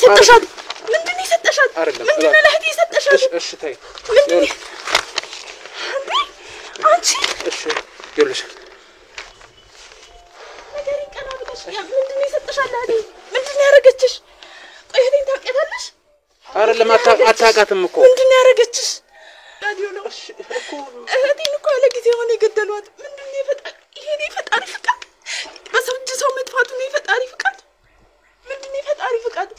يستشهد من دني يستشهد من دني لهدي يستشهد ايش تاي من دني አንቺ እሺ ይኸውልሽ ነገሪ ቀና ብለሽ ያ ምንድነው ይሰጥሻል አይደል ምንድነው ያረጋችሽ ቆይ እህቴን ታውቂያታለሽ አይደለም አታውቃትም እኮ ምንድነው ያረጋችሽ ዳዲዮ ነው እሺ እኮ እህቴን እኮ ያለ ጊዜ ሆነ የገደሏት ምንድነው ይፈጣል ይሄኔ ፈጣሪ ፍቃድ በሰው እጅ ሰው መጥፋቱ ነው የፈጣሪ ፍቃድ ምንድነው የፈጣሪ ፍቃድ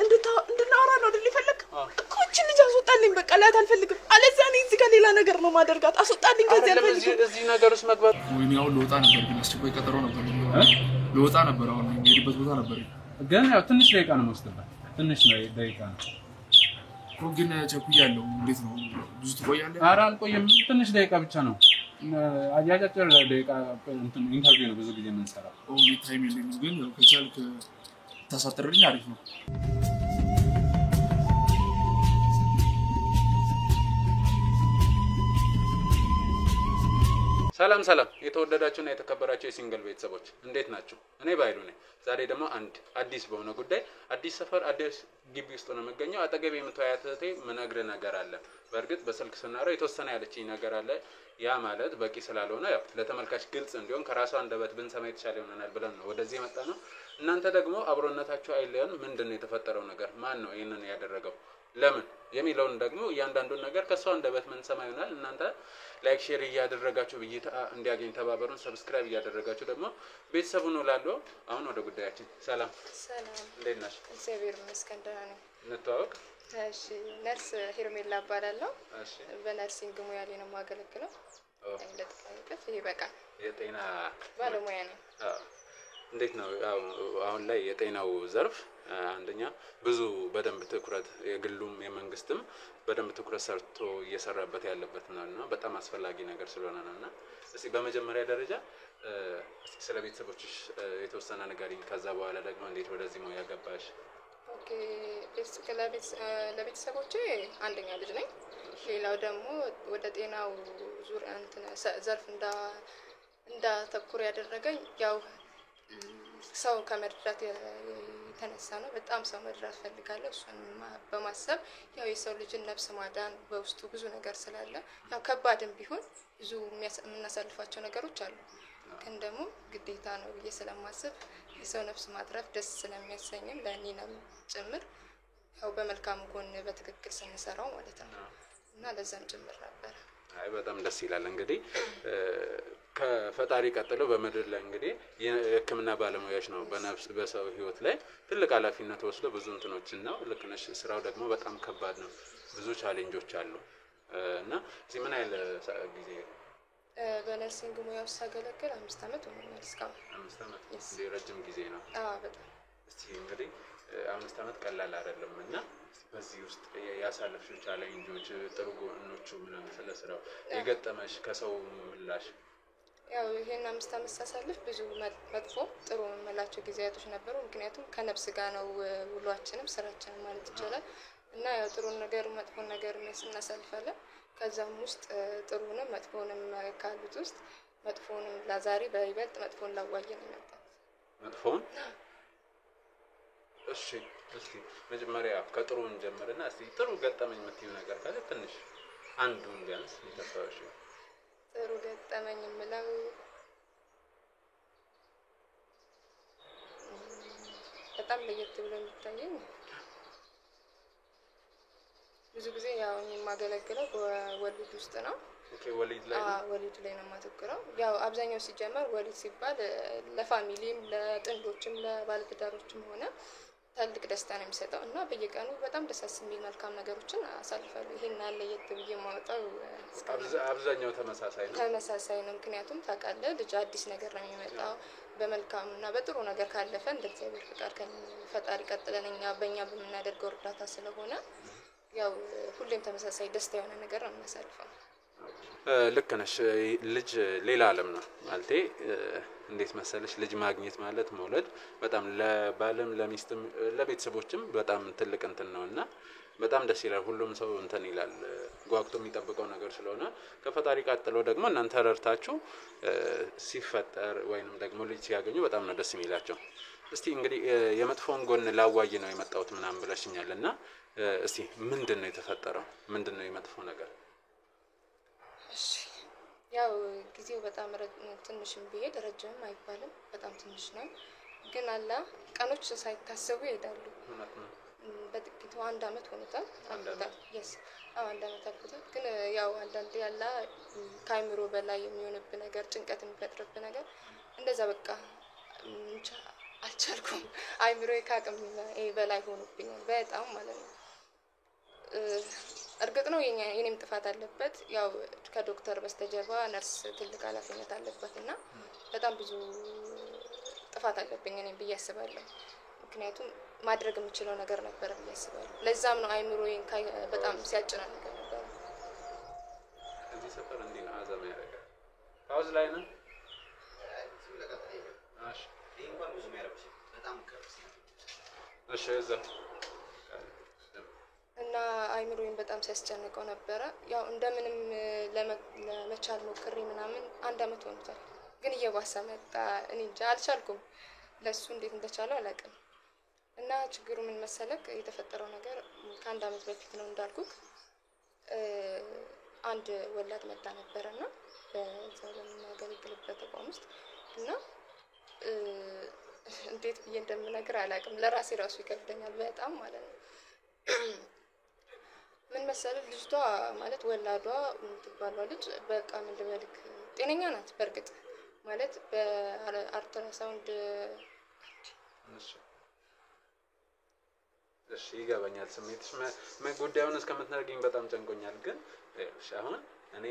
እንድናወራ ነው አይደል ይፈልግ እኮ እቺ ልጅ አስወጣልኝ በቃ ላት አልፈልግም አለዚያ እኔ እዚህ ጋር ሌላ ነገር ነው ማደርጋት አስወጣልኝ ከዚህ አልፈልግም እዚህ ነገር ውስጥ መግባት ወይኔ ያው ለወጣ ነበር ግን አስቸኳይ ቀጠሮ ነበር ለወጣ ነበር አሁን የሄድበት ቦታ ነበር ግን ያው ትንሽ ደቂቃ ነው የምወስድበት ትንሽ ነው ደቂቃ ነው እኮ ግን ቸኩያለሁ እንዴት ነው ብዙ ትቆያለህ ኧረ አልቆይም ትንሽ ደቂቃ ብቻ ነው አጃጃጭር ደቂቃ እንትን ኢንተርቪው ነው ብዙ ጊዜ የምንሰራው ታይም የለኝም ግን ከቻልክ ታሳጥርልኝ አሪፍ ነው ሰላም የተወደዳችሁና የተከበራችሁ የሲንግል ቤተሰቦች እንዴት ናችሁ እኔ ባይሉ ነኝ ዛሬ ደግሞ አንድ አዲስ በሆነ ጉዳይ አዲስ ሰፈር አዲስ ግቢ ውስጥ ነው የምገኘው አጠገቤ የምታያተቴ ምነግር ነገር አለ በርግጥ በስልክ ስናረው የተወሰነ ያለችኝ ነገር አለ ያ ማለት በቂ ስላልሆነ ያው ለተመልካች ግልጽ እንዲሆን ከራሷ አንደበት ብንሰማ የተሻለ ይሆናል ብለን ነው ወደዚህ መጣ ነው እናንተ ደግሞ አብሮነታችሁ አይለየን ምንድነው የተፈጠረው ነገር ማን ነው ይሄንን ያደረገው ለምን የሚለውን ደግሞ እያንዳንዱን ነገር ከሷ አንደበት ምን ሰማ ይሆናል እናንተ ላይክ ሼር ያደረጋችሁ ብይታ እንዲያገኝ ተባበሩን ሰብስክራይብ ያደረጋችሁ ደግሞ ቤተሰቡ ነው ላለው አሁን ወደ ጉዳያችን ሰላም እንዴት ነሽ እግዚአብሔር ይመስገን ደህና ነኝ እንተዋወቅ እሺ ነርስ ሄርሜላ እባላለሁ እሺ በነርሲንግ ሙያ ላይ ነው የማገለግለው ለጥቃት ይሄ በቃ የጤና ባለሙያ ነኝ እንዴት ነው አሁን ላይ የጤናው ዘርፍ አንደኛ ብዙ በደንብ ትኩረት የግሉም የመንግስትም በደንብ ትኩረት ሰርቶ እየሰራበት ያለበት ነውና በጣም አስፈላጊ ነገር ስለሆነ ነውና እስቲ በመጀመሪያ ደረጃ እስቲ ስለ ቤተሰቦችሽ የተወሰነ ነገርኝ ከዛ በኋላ ደግሞ እንዴት ወደዚህ ነው ያገባሽ ኦኬ ለቤተሰቦቼ አንደኛ ልጅ ነኝ ሌላው ደግሞ ወደ ጤናው ዙሪያ ዘርፍ እንዳተኩር ያደረገኝ ያው ሰው ከመድራት የተነሳ ነው በጣም ሰው መድራት ፈልጋለሁ እሱን በማሰብ ያው የሰው ልጅ ነፍስ ማዳን በውስጡ ብዙ ነገር ስላለ ያው ከባድም ቢሆን ብዙ የምናሳልፋቸው ነገሮች አሉ ግን ደግሞ ግዴታ ነው ስለማስብ የሰው ነፍስ ማትረፍ ደስ ስለሚያሰኝም ለኔንም ጭምር ያው በመልካም ጎን በትክክል ስንሰራው ማለት ነው እና ለዛም ጭምር ነበር አይ በጣም ደስ ይላል እንግዲህ ከፈጣሪ ቀጥሎ በመድር ላይ እንግዲህ የህክምና ባለሙያዎች ነው በነፍስ በሰው ህይወት ላይ ትልቅ ኃላፊነት ወስዶ ብዙ እንትኖችን ነው ልክነሽ ስራው ደግሞ በጣም ከባድ ነው ብዙ ቻሌንጆች አሉ እና እዚህ ምን ያህል ጊዜ በነርሲንግ ሙያ ውስጥ ሳገለግል 5 አመት ሆኖኛል እስካሁን 5 አመት ረጅም ጊዜ ነው በጣም እስቲ እንግዲህ 5 አመት ቀላል አይደለምና በዚህ ውስጥ ያሳለፍሽው ቻሌንጆች ጥሩ ጎኖቹ ምናምን ስለስራው የገጠመሽ ከሰው ምላሽ ያው ይሄን 5 አመት ሳሳልፍ ብዙ መጥፎ ጥሩ መላቸው ጊዜያቶች ነበሩ ምክንያቱም ከነፍስ ጋር ነው ውሏችንም ስራችንም ማለት ይችላል እና ያው ጥሩ ነገር መጥፎ ነገር እናሳልፋለን ከዛም ውስጥ ጥሩንም መጥፎንም ካሉት ውስጥ መጥፎንም ለዛሬ በይበልጥ መጥፎን ላዋየን ነበር መጥፎን እሺ እስቲ መጀመሪያ ከጥሩን ጀምርና እስቲ ጥሩ ገጠመኝ የምትይው ነገር ካለ ትንሽ አንዱን ቢያንስ ይተፋሽ ጥሩ ገጠመኝ ምለው በጣም ለየት ብሎ የሚታየኝ ብዙ ጊዜ ያው የማገለግለው በወሊድ ውስጥ ነው ኦኬ ወሊድ ላይ ነው የማተኩረው ያው አብዛኛው ሲጀመር ወሊድ ሲባል ለፋሚሊም ለጥንዶችም ለባለትዳሮችም ሆነ ታልቅ ደስታ ነው የሚሰጠው እና በየቀኑ በጣም ደስ የሚል መልካም ነገሮችን አሳልፋለሁ ይሄን ለየት ብዬ ማውጣው አብዛኛው ተመሳሳይ ነው ምክንያቱም ታውቃለህ ልጅ አዲስ ነገር ነው የሚመጣው በመልካምና በጥሩ ነገር ካለፈ እንደዚህ ፍቃድ ከፈጣሪ ቀጥለንኛ በእኛ በመናደርገው እርዳታ ስለሆነ ያው ሁሌም ተመሳሳይ ደስታ የሆነ ነገር ነው የምናሳልፈው ልክ ነሽ ልጅ ሌላ ዓለም ነው ማለቴ እንዴት መሰለሽ ልጅ ማግኘት ማለት መውለድ በጣም ለባለም ለሚስትም ለቤተሰቦችም በጣም ትልቅ እንትን ነውና በጣም ደስ ይላል ሁሉም ሰው እንትን ይላል ጓግቶ የሚጠብቀው ነገር ስለሆነ ከፈጣሪ ቀጥሎ ደግሞ እናንተ ረርታችሁ ሲፈጠር ወይንም ደግሞ ልጅ ሲያገኙ በጣም ነው ደስ የሚላቸው እስቲ እንግዲህ የመጥፎን ጎን ላዋይ ነው የመጣሁት ምናምን ብለሽኛልና እስቲ ምንድነው የተፈጠረው? ምንድነው የመጥፎ ነገር? እሺ ያው ጊዜው በጣም ትንሽም ቢሄድ ረጅም አይባልም፣ በጣም ትንሽ ነው። ግን አላ ቀኖች ሳይታሰቡ ይሄዳሉ። በጥቂቱ 1 አመት ሆኖታል። yes አንድ አመት አልፎታል። ግን ያው አንዳንዴ ያላ ከአይምሮ በላይ የሚሆንብ ነገር፣ ጭንቀት የሚፈጥርብ ነገር እንደዛ በቃ አልቻልኩም። አይምሮዬ ከአቅም በላይ ሆኖብኛል በጣም ማለት ነው። እርግጥ ነው የኔም ጥፋት አለበት። ያው ከዶክተር በስተጀርባ ነርስ ትልቅ ኃላፊነት አለበት እና በጣም ብዙ ጥፋት አለብኝ እኔም ብዬ አስባለሁ። ምክንያቱም ማድረግ የምችለው ነገር ነበር ብዬ አስባለሁ። ለዛም ነው አይምሮዬን በጣም ሲያጨናንቅ ነበር። እዚህ ሰፈር እንዲህ ነው አዛም ያደርጋል። ፓውዝ ላይ ነው። እሺ እንኳን ብዙ የሚያረብሽ በጣም ከርስ እሺ እዛ እና አይምሮዬን በጣም ሲያስጨንቀው ነበረ። ያው እንደምንም ለመቻል ሞክሬ ምናምን 1 አመት ሆኖታል። ግን እየባሰ መጣ። እኔ እንጃ አልቻልኩም። ለሱ እንዴት እንደቻለው አላውቅም። እና ችግሩ ምን መሰለክ የተፈጠረው ነገር ከ1 አመት በፊት ነው እንዳልኩክ። አንድ ወላድ መጣ ነበርና በዛው በምናገለግልበት ተቋም ውስጥ እና እንዴት ብዬ እንደምነግር አላውቅም። ለራሴ ራሱ ይከብደኛል በጣም ማለት ነው። ምን መሰለህ ልጅቷ ማለት ወላዷ የምትባለው ልጅ በቃ ምን ልበልክ ጤነኛ ናት። በርግጥ ማለት በአልትራሳውንድ እሺ ይገባኛል ስሜትሽ። ጉዳዩን እስከምትነግሪኝ በጣም ጨንቆኛል። ግን እሺ አሁን እኔ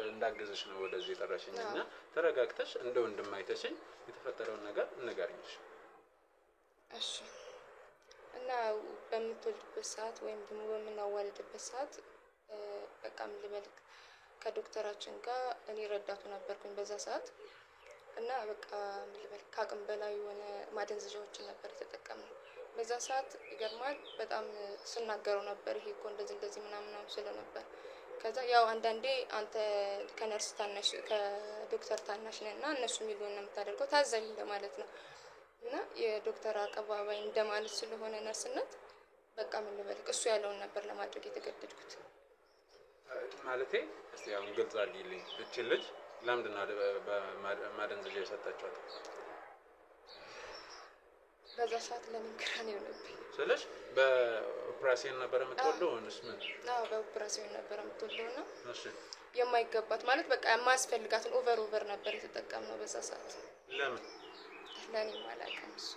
እንዳግዝሽ ነው ወደዚህ የጠራሽኝና ተረጋግተሽ እንደ ወንድም አይተሽኝ የተፈጠረውን ነገር ንገሪኝ። እሺ እና በምትወልድበት ሰዓት ወይም ደግሞ በምናዋልድበት ሰዓት በቃ ምን ልበልክ ከዶክተራችን ጋር እኔ ረዳቱ ነበርኩኝ በዛ ሰዓት እና በቃ ምን ልበልክ ከአቅም በላይ የሆነ ማደንዘዣዎችን ነበር የተጠቀምነው በዛ ሰዓት። ይገርማል በጣም ስናገረው ነበር ይሄ እኮ እንደዚህ ምናምን ስለ ነበር። ከዛ ያው አንዳንዴ አንተ ከነርስ ታናሽ ከዶክተር ታናሽ ነህና እነሱ የሚሉን ነው የምታደርገው፣ ታዛዥ እንደማለት ነው። እና የዶክተር አቀባባይ እንደማለት ስለሆነ ነርስነት በቃ ምን ልበልክ እሱ ያለውን ነበር ለማድረግ የተገደድኩት። ማለቴ እስቲ አሁን ግልጽ አድርጊልኝ። እቺ ልጅ ለምንድን ነው በማደንዘዣ የሰጣችኋት? በዛ ሰዓት ለምን ግራ ነው የሆነብኝ። ስለሽ በኦፕራሲዮን ነበር የምትወልደው ወይስ ምን? አዎ በኦፕራሲዮን ነበር የምትወልደውና እሺ የማይገባት ማለት በቃ የማያስፈልጋትን ኦቨር ነበር የተጠቀምነው በዛ ሰዓት። ለምን? ለኔ ማላቀም እሱ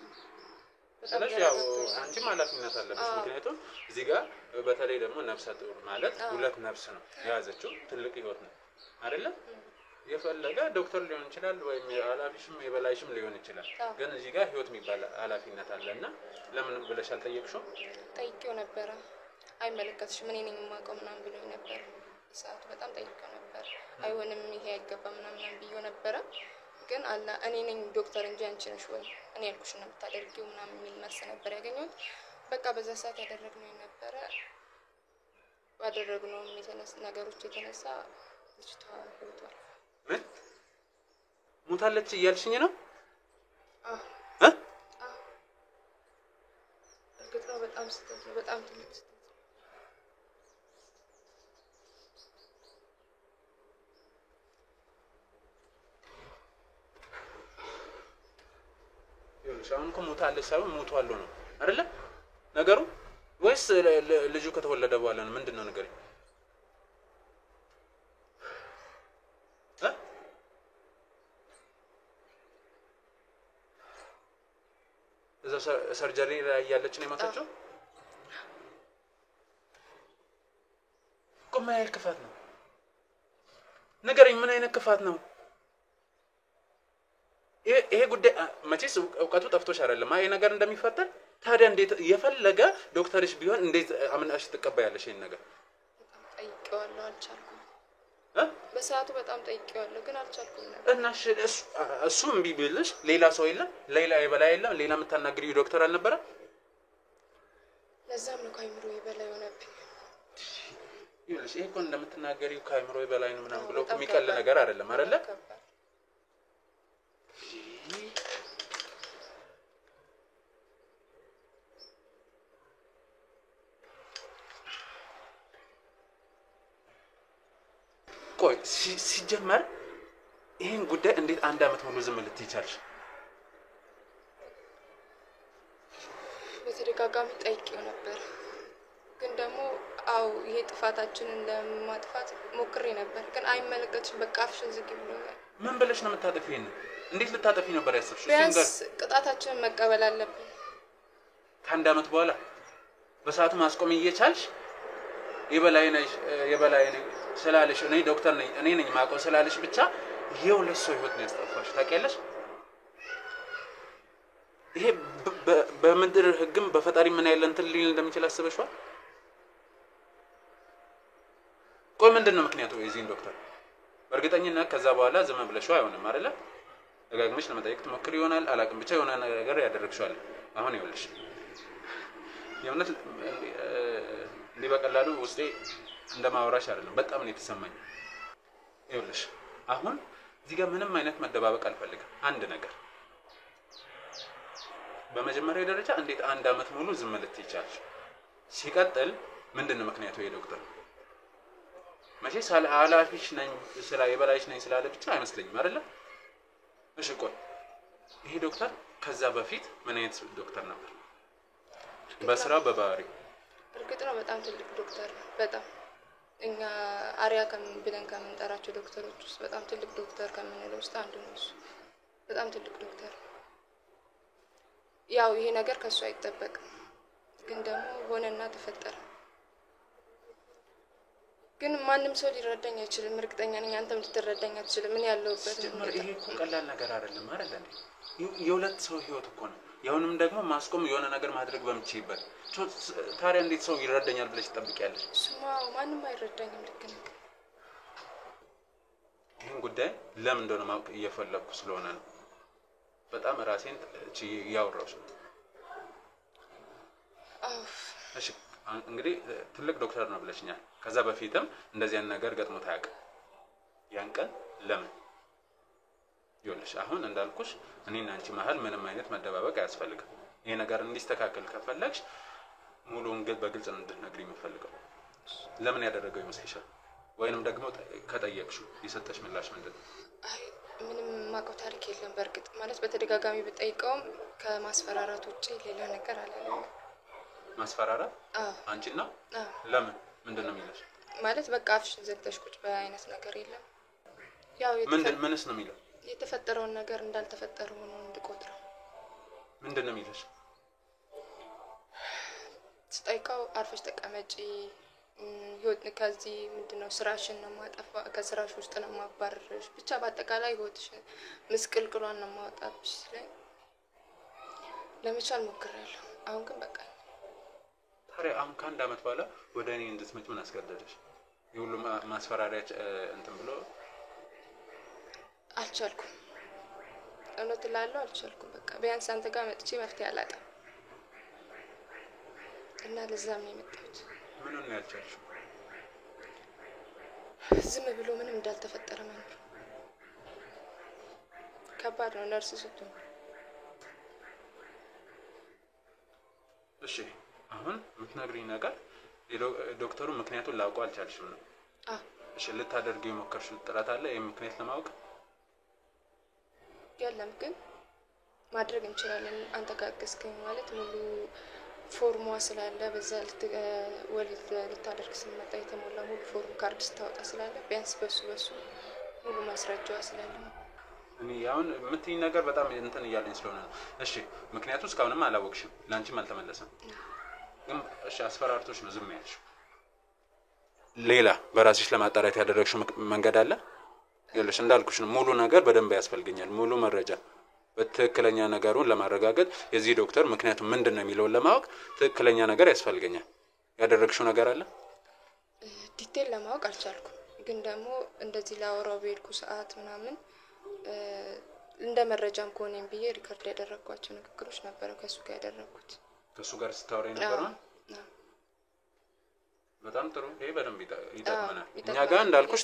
ስለሽ ያው አንቺም ኃላፊነት አለብሽ። ምክንያቱም እዚህ ጋር በተለይ ደግሞ ነፍሰ ጡር ማለት ሁለት ነፍስ ነው የያዘችው፣ ትልቅ ህይወት ነው አይደለ? የፈለገ ዶክተር ሊሆን ይችላል ወይም ኃላፊሽም የበላይሽም ሊሆን ይችላል። ግን እዚህ ጋር ህይወት የሚባል ኃላፊነት አለና ለምን ብለሽ አልጠየቅሽው? ጠይቄው ነበር። አይመለከትሽም እኔ ነኝ የማውቀው ምናምን ብሎኝ ነበር። ሰዓቱ በጣም ጠይቄው ነበር። አይሆንም ይሄ አይገባም ምናምን ብዬው ነበር። ግን አላ እኔ ነኝ ዶክተር እንጂ አንቺ ነሽ ወይ እኔ ያልኩሽ ነው የምታደርጊው ምናምን የሚል መልስ ነበር ያገኘሁት። በቃ በዛ ሰዓት ያደረግነው ነበር ባደረግነው የተነሳ ነገሮች የተነሳ ልጅቷ ሞቷል። ምን ሞታለች እያልሽኝ ነው? እርግጥ ነው በጣም ስህተት ነው፣ በጣም ትልቅ ስህተት ነው። አሁን እኮ ሞታለች ሳይሆን ሞቷል ነው አይደለ ነገሩ? ወይስ ልጁ ከተወለደ በኋላ ነው? ምንድነው ነገርኝ? እዛ ሰርጀሪ ላይ ያለች ነው የሞተችው? ምን አይነት ክፋት ነው ነገርኝ? ምን አይነት ክፋት ነው? ይሄ ጉዳይ መቼስ እውቀቱ ጠፍቶሽ አይደለም ይሄ ነገር እንደሚፈጠር። ታዲያ እንዴት የፈለገ ዶክተርሽ ቢሆን እንዴት አምናሽ ትቀበያለሽ ይሄን ነገር? ጠይቄዋለሁ አልቻልኩም። በሰዓቱ በጣም ጠይቄዋለሁ ግን አልቻልኩም ነበር። እና እሱ እምቢ ቢልሽ ሌላ ሰው የለም? ሌላ የበላይ የለም? ሌላ የምታናግሪው ዶክተር አልነበረ? ለዛም ነው ከአይምሮ የበላይ ሆነብኝ። ይኸውልሽ ይሄ እኮ እንደምትናገሪው ከአይምሮ የበላይ ነው ምናምን ብሎ የሚቀል ነገር አይደለም አይደለ? ቆይ ሲጀመር ይሄን ጉዳይ እንዴት አንድ አመት ሙሉ ዝም ልትይ ቻልሽ? በተደጋጋሚ ጠይቄው ነበር፣ ግን ደግሞ አው ይሄ ጥፋታችንን ለማጥፋት ሞክሬ ነበር፣ ግን አይመለከትሽ በቃ አፍሽን ዝጊ ብሎኛል። ምን ብለሽ ነው የምታጠፊው? ይሄን እንዴት ልታጠፊ ነበር ያሰብሽው? ቢያንስ ቅጣታችንን መቀበል አለብን። ከአንድ አመት በኋላ በሰዓቱ ማስቆም እየቻልሽ የበላይ ነኝ ስላለሽ እኔ ዶክተር ነኝ እኔ ነኝ ማቆም ስላለሽ ብቻ ይሄው ለሱ ህይወት ነው ያስጠፋሽ። ታውቂያለሽ? ይሄ በምድር ህግም በፈጣሪ ምን ያለ እንትን ሊል እንደሚችል አስበሽዋል? ቆይ ምንድነው ምክንያቱ የዚህን ዶክተር? በእርግጠኝነት ከዛ በኋላ ዝም ብለሽው አይሆንም አይደለ? ደጋግመሽ ለመጠየቅ ትሞክሪ ይሆናል አላውቅም፣ ብቻ የሆነ ነገር ያደረግሽዋል። አሁን ይኸውልሽ የእውነት እንዲህ በቀላሉ ውስጤ እንደማወራሽ አይደለም፣ በጣም ነው የተሰማኝ። ይኸውልሽ አሁን እዚህ ጋር ምንም አይነት መደባበቅ አልፈልግም። አንድ ነገር በመጀመሪያ ደረጃ እንዴት አንድ አመት ሙሉ ዝም ልትይ ቻልሽ? ሲቀጥል ምንድነው ምክንያቱ? የዶክተር መቼስ ኃላፊሽ ነኝ የበላይሽ ነኝ ስላለ ብቻ አይመስለኝም አይደለ? እሺ ቆይ ይሄ ዶክተር ከዛ በፊት ምን አይነት ዶክተር ነበር? በስራ በባህሪ እርግጥ ነው በጣም ትልቅ ዶክተር ነው። በጣም እኛ አሪያ ብለን ከምንጠራቸው ዶክተሮች ውስጥ በጣም ትልቅ ዶክተር ከምንለው ውስጥ አንዱ ነው እሱ። በጣም ትልቅ ዶክተር። ያው ይሄ ነገር ከሱ አይጠበቅም፣ ግን ደግሞ ሆነና ተፈጠረ። ግን ማንም ሰው ሊረዳኝ አይችልም። እርግጠኛ ነኝ አንተም ልትረዳኝ አትችልም። ምን ያለውበት ይሄ እኮ ቀላል ነገር አይደለም አይደል እንዴ? የሁለት ሰው ህይወት እኮ ነው። ያውንም ደግሞ ማስቆም የሆነ ነገር ማድረግ በምትችይበት ታዲያ እንዴት ሰው ይረዳኛል ብለሽ ትጠብቂያለሽ? እሱማ ማንም አይረዳኝም። ልክ ነህ። ይህን ጉዳይ ለምን እንደሆነ ማወቅ እየፈለኩ ስለሆነ ነው። በጣም ራሴን እያወራሁሽ ነው። እሺ እንግዲህ ትልቅ ዶክተር ነው ብለሽኛል። ከዛ በፊትም እንደዚህ አይነት ነገር ገጥሞት አያውቅም። ያን ቀን ለምን? ይኸውልሽ አሁን እንዳልኩሽ እኔና አንቺ መሀል ምንም አይነት መደባበቅ አያስፈልግም። ይሄ ነገር እንዲስተካከል ከፈለግሽ ሙሉውን በግልጽ እንድትነግሪኝ የምፈልገው። ለምን ያደረገው ይመስልሻል? ወይንም ደግሞ ከጠየቅሽው የሰጠሽ ምላሽ ምንድን ነው? አይ ምንም ማውቀው ታሪክ የለም። በእርግጥ ማለት በተደጋጋሚ ብጠይቀውም ከማስፈራራት ውጪ ሌላ ነገር አላለም። ማስፈራራት? አንቺና? ለምን? ምንድን ነው የሚለሽ? ማለት በቃ አፍሽን ዘግተሽ ቁጭ በአይነት ነገር የለም። ያው ምንስ ነው የሚለው? የተፈጠረውን ነገር እንዳልተፈጠረ ሆኖ እንድቆጥረው። ምንድን ነው የሚለሽ? ስጠይቀው አርፈሽ ተቀመጪ፣ ህይወት ከዚህ ምንድነው ስራሽን ነው ማጠፋ፣ ከስራሽ ውስጥ ነው ማባረርሽ፣ ብቻ በአጠቃላይ ህይወትሽ ምስቅልቅሏን ነው ማውጣብሽ ላይ ለመቻል ሞክሬያለሁ። አሁን ግን በቃ ታዲያ አሁን ከአንድ አመት በኋላ ወደ እኔ እንድትመጪ ምን አስገደደሽ? የሁሉ ማስፈራሪያ እንትን ብሎ አልቻልኩም። እውነት እላለሁ አልቻልኩም። በቃ ቢያንስ አንተ ጋር መጥቼ መፍትሄ አላጣም እና ለዛም ነው የመጣሁት። ምን ነው ያልቻልሽው? ዝም ብሎ ምንም እንዳልተፈጠረ መኖር ከባድ ነው ነርስ ስትሆን። እሺ አሁን የምትነግሪኝ ነገር ዶክተሩ ምክንያቱን ላውቀው አልቻልሽም ነው? እሺ ልታደርጊው የሞከርሽው ጥረት አለ ይሄን ምክንያት ለማወቅ? የለም ግን ማድረግ እንችላለን። አንተ ካገዝከኝ ማለት ሙሉ ፎርሟ ስላለ በዛ ልታደርግ ስመጣ የተሞላ ሙሉ ፎርም ካርድ ስታወጣ ስላለ ቢያንስ በሱ ሙሉ ማስረጃዋ ስላለ እኔ አሁን የምትይኝ ነገር በጣም እንትን እያለኝ ስለሆነ ነው። እሺ ምክንያቱ እስካሁንም አላወቅሽም፣ ላንቺም አልተመለሰም። ግን እሺ አስፈራርቶሽ ነው ዝም ያልሽው። ሌላ በራስሽ ለማጣራት ያደረግሽው መንገድ አለ? ይኸውልሽ እንዳልኩሽ ነው ሙሉ ነገር በደንብ ያስፈልገኛል። ሙሉ መረጃ በትክክለኛ ነገሩን ለማረጋገጥ የዚህ ዶክተር ምክንያቱም ምንድነው የሚለውን ለማወቅ ትክክለኛ ነገር ያስፈልገኛል። ያደረግሽው ነገር አለ? ዲቴል ለማወቅ አልቻልኩም፣ ግን ደግሞ እንደዚህ ላወራው በሄድኩ ሰዓት ምናምን እንደ መረጃም ከሆነም ብዬ ሪከርድ ያደረኳቸው ንግግሮች ነበሩ ከሱ ጋር ያደረኩት። ከሱ ጋር ስታወሪ ነበርው? በጣም ጥሩ። ይሄ በደንብ ይጠቅመናል። እኛ ጋር እንዳልኩሽ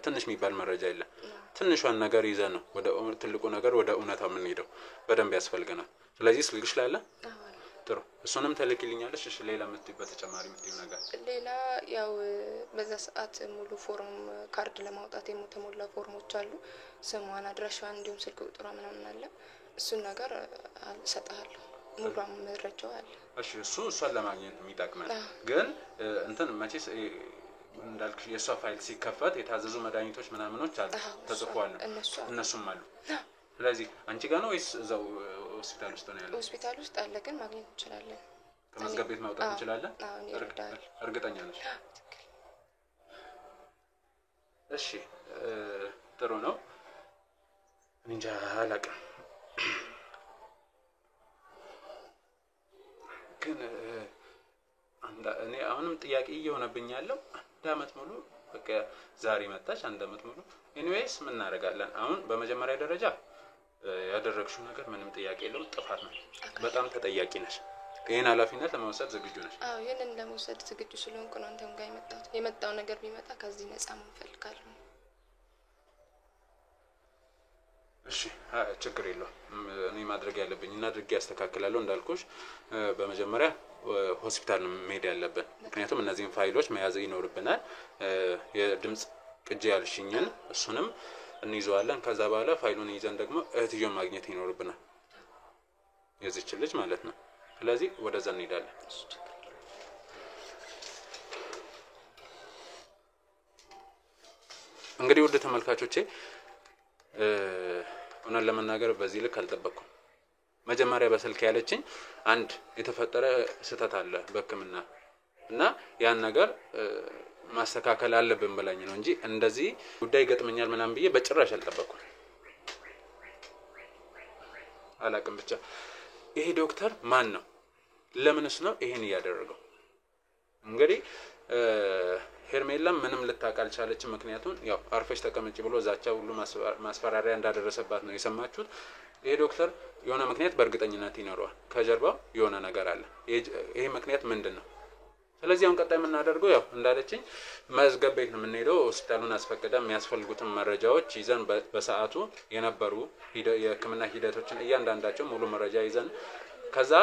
ትንሽ የሚባል መረጃ የለም። ትንሿን ነገር ይዘን ነው ወደ ትልቁ ነገር ወደ እውነታው የምንሄደው። በደንብ ያስፈልገናል። ስለዚህ ስልክሽ ላይ አለ? ጥሩ እሱንም ተልክልኛለሽ እሺ ሌላ የምትይበት ተጨማሪ የምትይው ነገር ሌላ ያው በዛ ሰዓት ሙሉ ፎርም ካርድ ለማውጣት የተሞላ ፎርሞች አሉ ስሟን አድራሻዋን እንዲሁም ስልክ ቁጥሯ ምናምን አለ እሱን ነገር እሰጥሃለሁ ሙሉ መረጃው አለ እሺ እሷን ለማግኘት የሚጠቅመን ግን እንትን መቼስ እንዳልኩሽ የሷ ፋይል ሲከፈት የታዘዙ መድኃኒቶች ምናምኖች አሉ ተጽፏል እነሱም አሉ ስለዚህ አንቺ ጋር ነው ወይስ እዛው ሆስፒታል ውስጥ ነው ያለው ሆስፒታል ውስጥ አለ ግን ማግኘት እንችላለን ከመዝገብ ቤት ማውጣት እንችላለን እርግጠኛ ነሽ እሺ ጥሩ ነው እንጃ አላውቅም ግን እኔ አሁንም ጥያቄ እየሆነብኝ ያለው አንድ አመት ሙሉ በቃ ዛሬ መጣች አንድ አመት ሙሉ ኤኒዌይስ ምን እናደርጋለን አሁን በመጀመሪያ ደረጃ ያደረግሽው ነገር ምንም ጥያቄ የለውም ጥፋት ነው በጣም ተጠያቂ ነሽ ይሄን ኃላፊነት ለመውሰድ ዝግጁ ነሽ አዎ ይሄንን ለመውሰድ ዝግጁ ስለሆንኩ ነው አንተም ጋር የመጣው ነገር ቢመጣ ከዚህ ነፃ መሆን ፈልጋለሁ እሺ ችግር የለውም እኔ ማድረግ ያለብኝ እና አድርጌ ያስተካክላለሁ እንዳልኩሽ በመጀመሪያ ሆስፒታል መሄድ ያለብን ምክንያቱም እነዚህን ፋይሎች መያዝ ይኖርብናል የድምጽ ቅጂ ያልሽኝን እሱንም እንይዘዋለን ከዛ በኋላ ፋይሉን ይዘን ደግሞ እህትየውን ማግኘት ይኖርብናል የዚች ልጅ ማለት ነው ስለዚህ ወደዛ እንሄዳለን እንግዲህ ወደ ተመልካቾቼ ሆነ ለመናገር በዚህ ልክ አልጠበቅኩም መጀመሪያ በስልክ ያለችኝ አንድ የተፈጠረ ስህተት አለ በህክምና እና ያን ነገር ማስተካከል አለብን ብላኝ ነው እንጂ እንደዚህ ጉዳይ ገጥመኛል ምናምን ብዬ በጭራሽ አልጠበቅኩም አላቅም ብቻ ይሄ ዶክተር ማን ነው ለምንስ ነው ይሄን ያደረገው እንግዲህ ሄርሜላ ምንም ልታቃል ቻለች ምክንያቱም ያው አርፈሽ ተቀመጪ ብሎ ዛቻ ሁሉ ማስፈራሪያ እንዳደረሰባት ነው የሰማችሁት ይሄ ዶክተር የሆነ ምክንያት በእርግጠኝነት ይኖረዋል ከጀርባው የሆነ ነገር አለ ይሄ ምክንያት ምንድነው ስለዚህ አሁን ቀጣይ የምናደርገው ያው እንዳለችኝ መዝገብ ቤት ነው የምንሄደው ሆስፒታሉን አስፈቅዳ የሚያስፈልጉትን መረጃዎች ይዘን በሰዓቱ የነበሩ የህክምና ሂደቶችን እያንዳንዳቸው ሙሉ መረጃ ይዘን ከዛ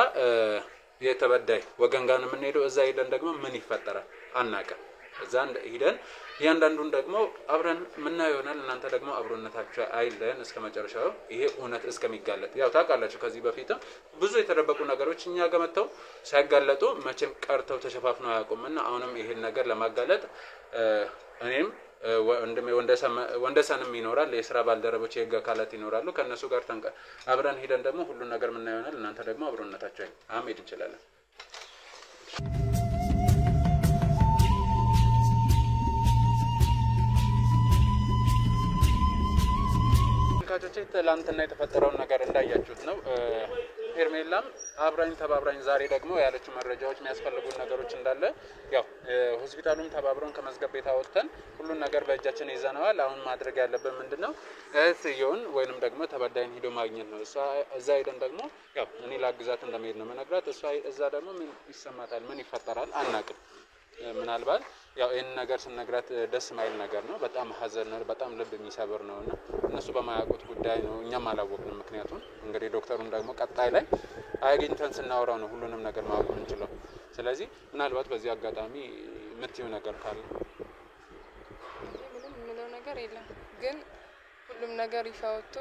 የተበዳይ ወገን ጋር የምንሄደው እዛ ሄደን ደግሞ ምን ይፈጠራል አናውቅም እዛ ሄደን እያንዳንዱን ደግሞ አብረን ምናየው ይሆናል እናንተ ደግሞ አብሮነታችሁ አይለን እስከመጨረሻው ይሄ እውነት እስከሚጋለጥ ያው ታውቃላችሁ ከዚህ በፊትም ብዙ የተደበቁ ነገሮች እኛ ጋር መተው ሳይጋለጡ መቼም ቀርተው ተሸፋፍነው አያውቁምና አሁንም ይሄን ነገር ለማጋለጥ እኔም ወንደሰንም ይኖራል የሥራ ባልደረቦች የህግ አካላት ይኖራሉ ከነሱ ጋር አብረን ሄደን ደግሞ ሁሉ ነገር ምናየው ይሆናል እናንተ ደግሞ አብሮነታችሁ አሜድ እንችላለን ተመልካቾቼ ትላንትና የተፈጠረውን ነገር እንዳያችሁት ነው ሄርሜላም አብራኝ ተባብራኝ ዛሬ ደግሞ ያለችው መረጃዎች የሚያስፈልጉ ነገሮች እንዳለ ያው ሆስፒታሉም ተባብረን ከመዝገብ ቤት አወጣን ሁሉ ነገር በእጃችን ይዘናል አሁን ማድረግ ያለብን ምንድነው እህትየውን ወይንም ደግሞ ተበዳይን ሄዶ ማግኘት ነው እዛ ሄደን ደግሞ ያው እኔ ላግዛት እንደምሄድ ነው መነግራት እዛ ደግሞ ምን ይሰማታል ምን ይፈጠራል አናውቅም ምናልባት ያው ይሄን ነገር ስንነግራት ደስ ማይል ነገር ነው በጣም ሀዘን ነው በጣም ልብ የሚሰብር ነውና እነሱ በማያውቁት ጉዳይ ነው እኛም አላወቅንም ምክንያቱም እንግዲህ ዶክተሩን ደግሞ ቀጣይ ላይ አግኝተን ስናወራው ነው ሁሉንም ነገር ማወቅ የምንችለው ስለዚህ ምናልባት በዚህ አጋጣሚ የምትይው ነገር ካለ ምንም ምለው ነገር የለም ግን ሁሉም ነገር ይፋ ወጥቶ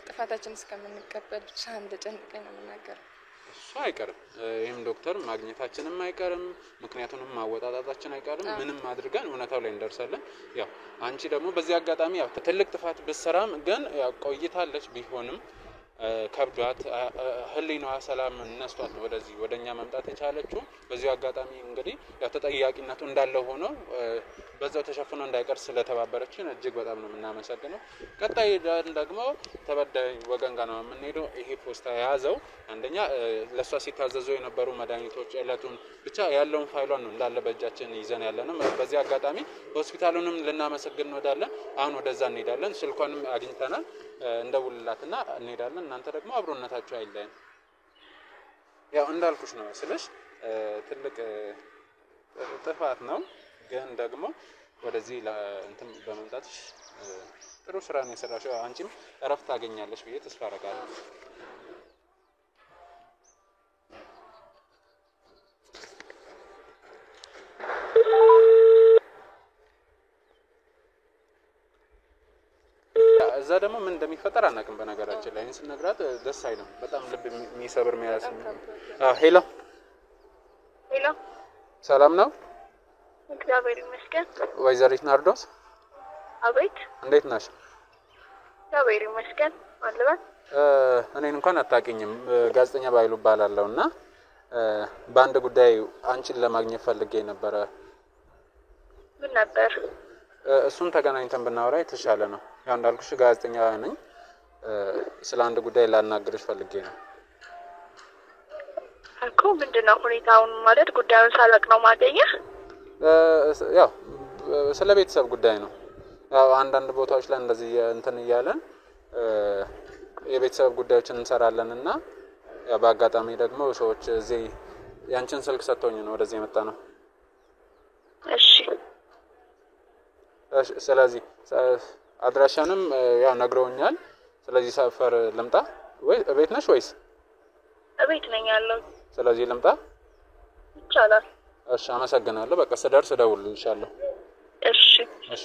ጥፋታችን እስከምንቀበል ሳንደ ጨንቀኝ ነው የምናገረው እሱ አይቀርም ይሄም ዶክተር ማግኘታችንም አይቀርም ምክንያቱም ማወጣጣታችን አይቀርም ምንም አድርገን እውነታው ላይ እንደርሳለን ያው አንቺ ደግሞ በዚህ አጋጣሚ ያው ትልቅ ጥፋት ብትሰራም ግን ያው ቆይታለች ቢሆንም ከብዷት ህሊናዋ ሰላም ነስቷት ነው ወደዚህ ወደኛ መምጣት የቻለችው በዚህ አጋጣሚ እንግዲህ ያው ተጠያቂነቱ እንዳለ ሆኖ በዛው ተሸፍኖ እንዳይቀር ስለተባበረችን እጅግ በጣም ነው የምናመሰግነው ቀጣይ ደግሞ ተበዳይ ወገን ጋር ነው የምንሄደው ይሄ ፖስታ ያዘው አንደኛ ለሷ ሲታዘዙ የነበሩ መድኃኒቶች እለቱን ብቻ ያለውን ፋይሏን ነው እንዳለ በእጃችን ይዘን ያለነው በዚህ አጋጣሚ ሆስፒታሉንም ልናመሰግን እንወዳለን አሁን ወደዛ እንሄዳለን ስልኳንም አግኝተናል እንደውልላትና እንሄዳለን እናንተ ደግሞ አብሮነታችሁ አይለየን ያው እንዳልኩሽ ነው ስለሽ ትልቅ ጥፋት ነው ግን ደግሞ ወደዚህ እንትን በመምጣትሽ ጥሩ ስራ ነው የሰራሽው አንቺም እረፍት ታገኛለሽ ብዬ ተስፋ አደርጋለሁ እዛ ደግሞ ምን እንደሚፈጠር አናውቅም። በነገራችን ላይ ስነግራት ደስ አይልም። በጣም ልብ የሚሰብር የሚያስ ሄሎ ሄሎ፣ ሰላም ነው? እግዚአብሔር ይመስገን። ወይዘሪት ናርዶስ አቤት። እንዴት ነሽ? እግዚአብሔር ይመስገን። አለበት እኔን እንኳን አታውቂኝም። ጋዜጠኛ ባይሉ እባላለሁና በአንድ ጉዳይ አንቺን ለማግኘት ፈልጌ ነበረ። ምን ነበር? እሱን ተገናኝተን ብናወራ የተሻለ ነው። ያው እንዳልኩሽ ጋዜጠኛ ነኝ። ስለ አንድ ጉዳይ ላናግርሽ ፈልጌ ነው እኮ። ምንድነው ሁኔታውን? ማለት ጉዳዩን ሳላቅ ነው ማገኘህ? ያው ስለ ቤተሰብ ጉዳይ ነው። ያው አንዳንድ ቦታዎች ላይ እንደዚህ እንትን እያለን የቤተሰብ ጉዳዮችን እንሰራለን እና ያው በአጋጣሚ ደግሞ ሰዎች እዚህ ያንቺን ስልክ ሰጥቶኝ ነው ወደዚህ የመጣ ነው። እሺ። ስለዚህ አድራሻንም ያው ነግረውኛል። ስለዚህ ሰፈር ልምጣ ወይ ቤት ነሽ ወይስ? ቤት ነኝ ያለው። ስለዚህ ልምጣ? ይቻላል። እሺ፣ አመሰግናለሁ። በቃ ስደርስ እደውልልሻለሁ። እሺ። እሺ።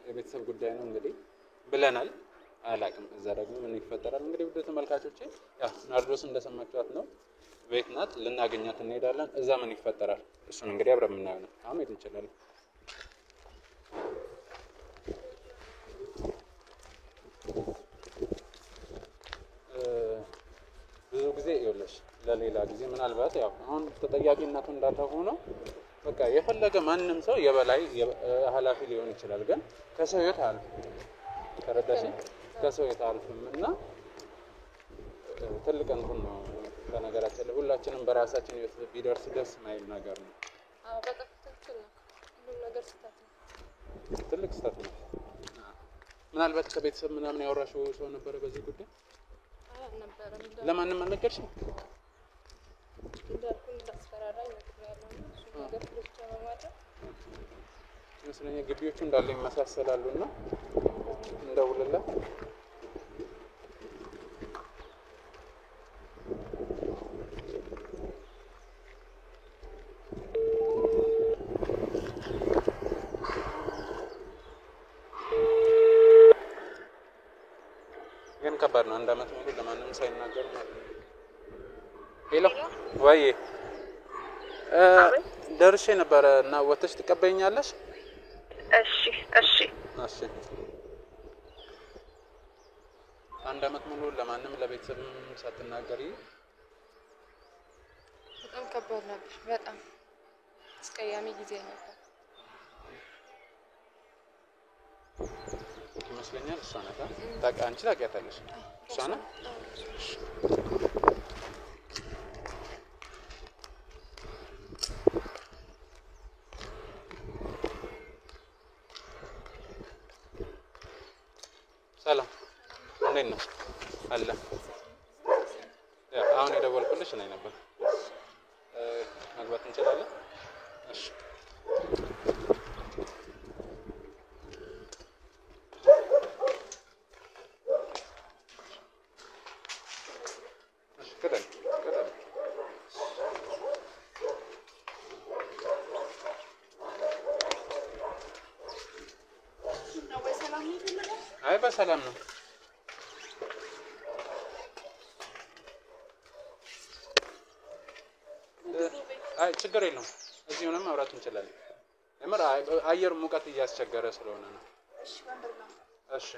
የቤተሰብ ጉዳይ ነው እንግዲህ ብለናል። አላቅም እዛ ደግሞ ምን ይፈጠራል እንግዲህ። ውድ ተመልካቾቼ ያው ናርዶስ እንደሰማችኋት ነው። ቤት ናት። ልናገኛት እንሄዳለን። እዛ ምን ይፈጠራል እሱን እንግዲህ አብረን የምናየው ነው። አሁን ሄድ እንችላለን። ብዙ ጊዜ ይኸውልሽ ለሌላ ጊዜ ምናልባት ያው አሁን ተጠያቂነቱ እንዳለ ሆኖ በቃ የፈለገ ማንም ሰው የበላይ ኃላፊ ሊሆን ይችላል፣ ግን ከሰው ህይወት አያልፍም። ተረዳሽ? ከሰው ህይወት አያልፍም እና ትልቅ እንትን ነው። በነገራችን ላይ ሁላችንም በራሳችን ህይወት ቢደርስ ደስ ማይል ነገር ነው። አዎ በቃ ትክክል ነው። ሁሉ ነገር ስህተት ነው። ትልቅ ስህተት ነው። ምናልባት ከቤተሰብ ምናምን ያወራሽው ሰው ነበረ በዚህ ጉዳይ? አይ አልነበረም። ለማንም አልነገርሽም? እንዳልኩኝ እንዳስፈራራኝ ነግሬያለሁ። እሱ ነገር ብቻ በማድረግ ይመስለኛል ግቢዎቹ እንዳለ ይመሳሰላሉ እና እንደውልላት። ግን ከባድ ነው። አንድ አመት ሙሉ ለማንም ሳይናገሩ ማለት ነው። ሄሎ ወይ ደርሼ ነበረ እና ወጥተሽ ትቀበይኛለሽ? እሺ። እሺ። እሺ። አንድ አመት ሙሉ ለማንም ለቤተሰብም ሳትናገሪ በጣም ከባድ ነበር። በጣም አስቀያሚ ጊዜ ነበር ይመስለኛል። እሷ ናት ታውቃ አንቺ ታውቂያታለሽ? እሷ ናት። ሰላም እንዴት ነው? አለ አሁን የደወልኩልሽ እኔ ነበር። መግባት እንችላለን? እሺ። አይ በሰላም ነው። አይ ችግር የለውም። እዚህ ሆነን ማውራት እንችላለን። የምር አየር ሙቀት እያስቸገረ ስለሆነ ነው። እሺ።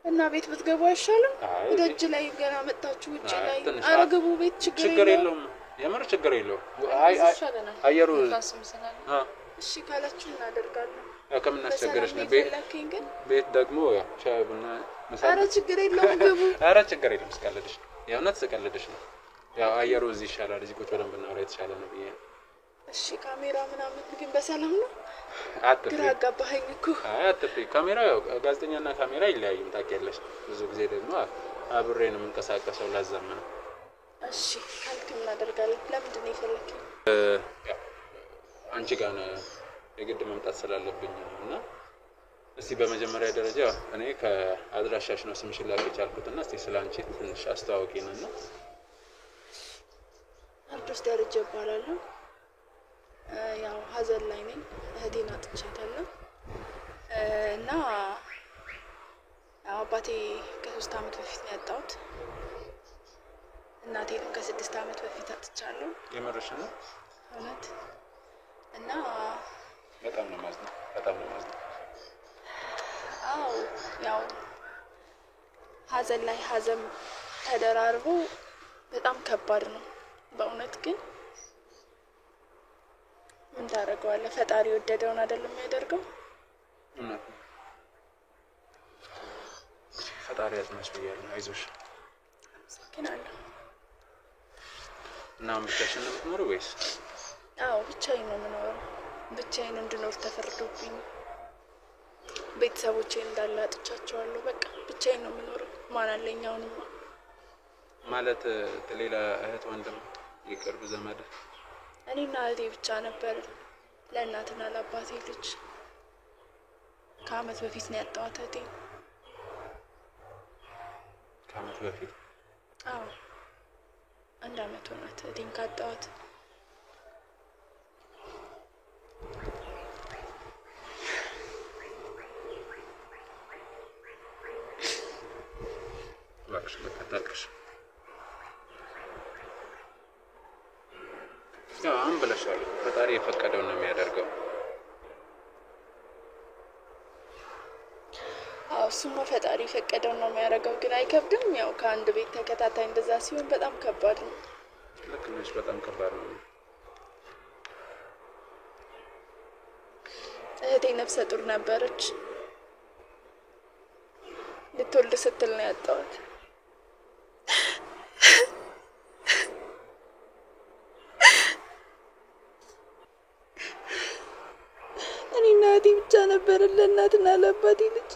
እና ቤት ብትገቡ አይሻልም? ደጅ ላይ ገና መጣችሁ ውጪ ላይ አረገቡ ቤት ችግር የለውም። የምር ችግር የለውም። አይ አየሩ እሺ ካላችሁ እናደርጋለን። ከምን አስቸገረሽ ነው? ቤት ደግሞ ያው ሻይ ቡና መሳብ። ኧረ ችግር የለውም ግቡ። ኧረ ችግር የለም። ስቀልድሽ የእውነት ስቀልድሽ ነው። ያው አየሩ እዚህ ይሻላል። እዚህ ቁጭ ብለን ብናወራ የተሻለ ነው ብዬ ነው። እሺ ካሜራ ምናምን ግን በሰላም ነው? አትፍሪ። ግራ አጋባኸኝ እኮ። አይ አትፍሪ። ካሜራ ያው ጋዜጠኛና ካሜራ ይለያይም ታውቂያለሽ። ብዙ ጊዜ ደግሞ አብሬ ነው የምንቀሳቀሰው። ላዛም ነው። እሺ ካልክ እናደርጋለን። ለምንድን ነው የፈለከኝ? አንቺ ጋር የግድ መምጣት ስላለብኝ ነው እና እስቲ በመጀመሪያ ደረጃ እኔ ከአድራሻሽ ነው ስምሽን ላውቅ የቻልኩትና እስቲ ስላንቺ ትንሽ አስተዋውቂኝና። ናርዶስ ደረጀ እባላለሁ። ያው ሀዘን ላይ ነኝ። እህቴን አጥቻታለሁ እና አባቴ ከ3 አመት በፊት ነው ያጣሁት። እናቴንም ከ6 አመት በፊት አጥቻለሁ። የመረሽ ነው እውነት እና በጣም ነው ማዝነው። አዎ ያው ሀዘን ላይ ሀዘን ተደራርቦ በጣም ከባድ ነው በእውነት። ግን ምን ታደርገዋለህ? ፈጣሪ ወደደውን አይደለም የሚያደርገው። እውነት ነው። ፈጣሪ ያጽናሽ ብያለሁ። አይዞሽ። አመሰግናለሁ። እና አሁን ብቻሽን ነው የምትኖሪው ወይስ? አዎ ብቻዬን ነው የምኖረው። ብቻዬን እንድኖር ተፈርዶብኝ ቤተሰቦቼን እንዳለ አጥቻቸዋለሁ። በቃ ብቻዬን ነው የምኖረው። ማን አለኝ አሁንማ? ማለት ሌላ እህት ወንድም የቅርብ ዘመድ? እኔና እህቴ ብቻ ነበር። ለእናትና ለአባቴ ልጅ ከአመት በፊት ነው ያጣኋት እህቴ። ከአመት በፊት? አዎ 1 አመት ሆናት እህቴን ካጣኋት። እባክሽ በቃ አታልቅሽ። ያው አሁን ብለሻል፣ ፈጣሪ የፈቀደውን ነው የሚያደርገው። አዎ እሱማ ፈጣሪ የፈቀደውን ነው የሚያደርገው። ግን አይከብድም? ያው ከአንድ ቤት ተከታታይ እንደዛ ሲሆን በጣም ከባድ ነው። ልክ ነሽ፣ በጣም ከባድ ነው። እህቴ ነፍሰ ጡር ነበረች። ልትወልድ ስትል ነው ያጣኋት። እኔና እህቴ ብቻ ነበረን ለእናትና ለአባቴ ልጅ።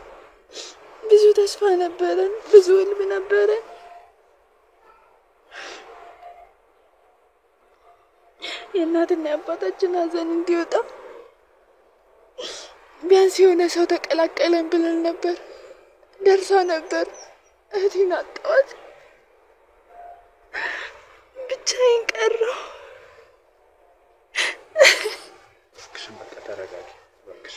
ብዙ ተስፋ ነበረን፣ ብዙ ህልም ነበረን። የእናትና የአባታችን ሀዘን እንዲወጣ ቢያንስ የሆነ ሰው ተቀላቀለን ብለን ነበር። ደርሳ ነበር። እህቴን አጣኋት። ብቻዬን ቀረሁ። እባክሽን በቃ ተረጋጊ። እባክሽ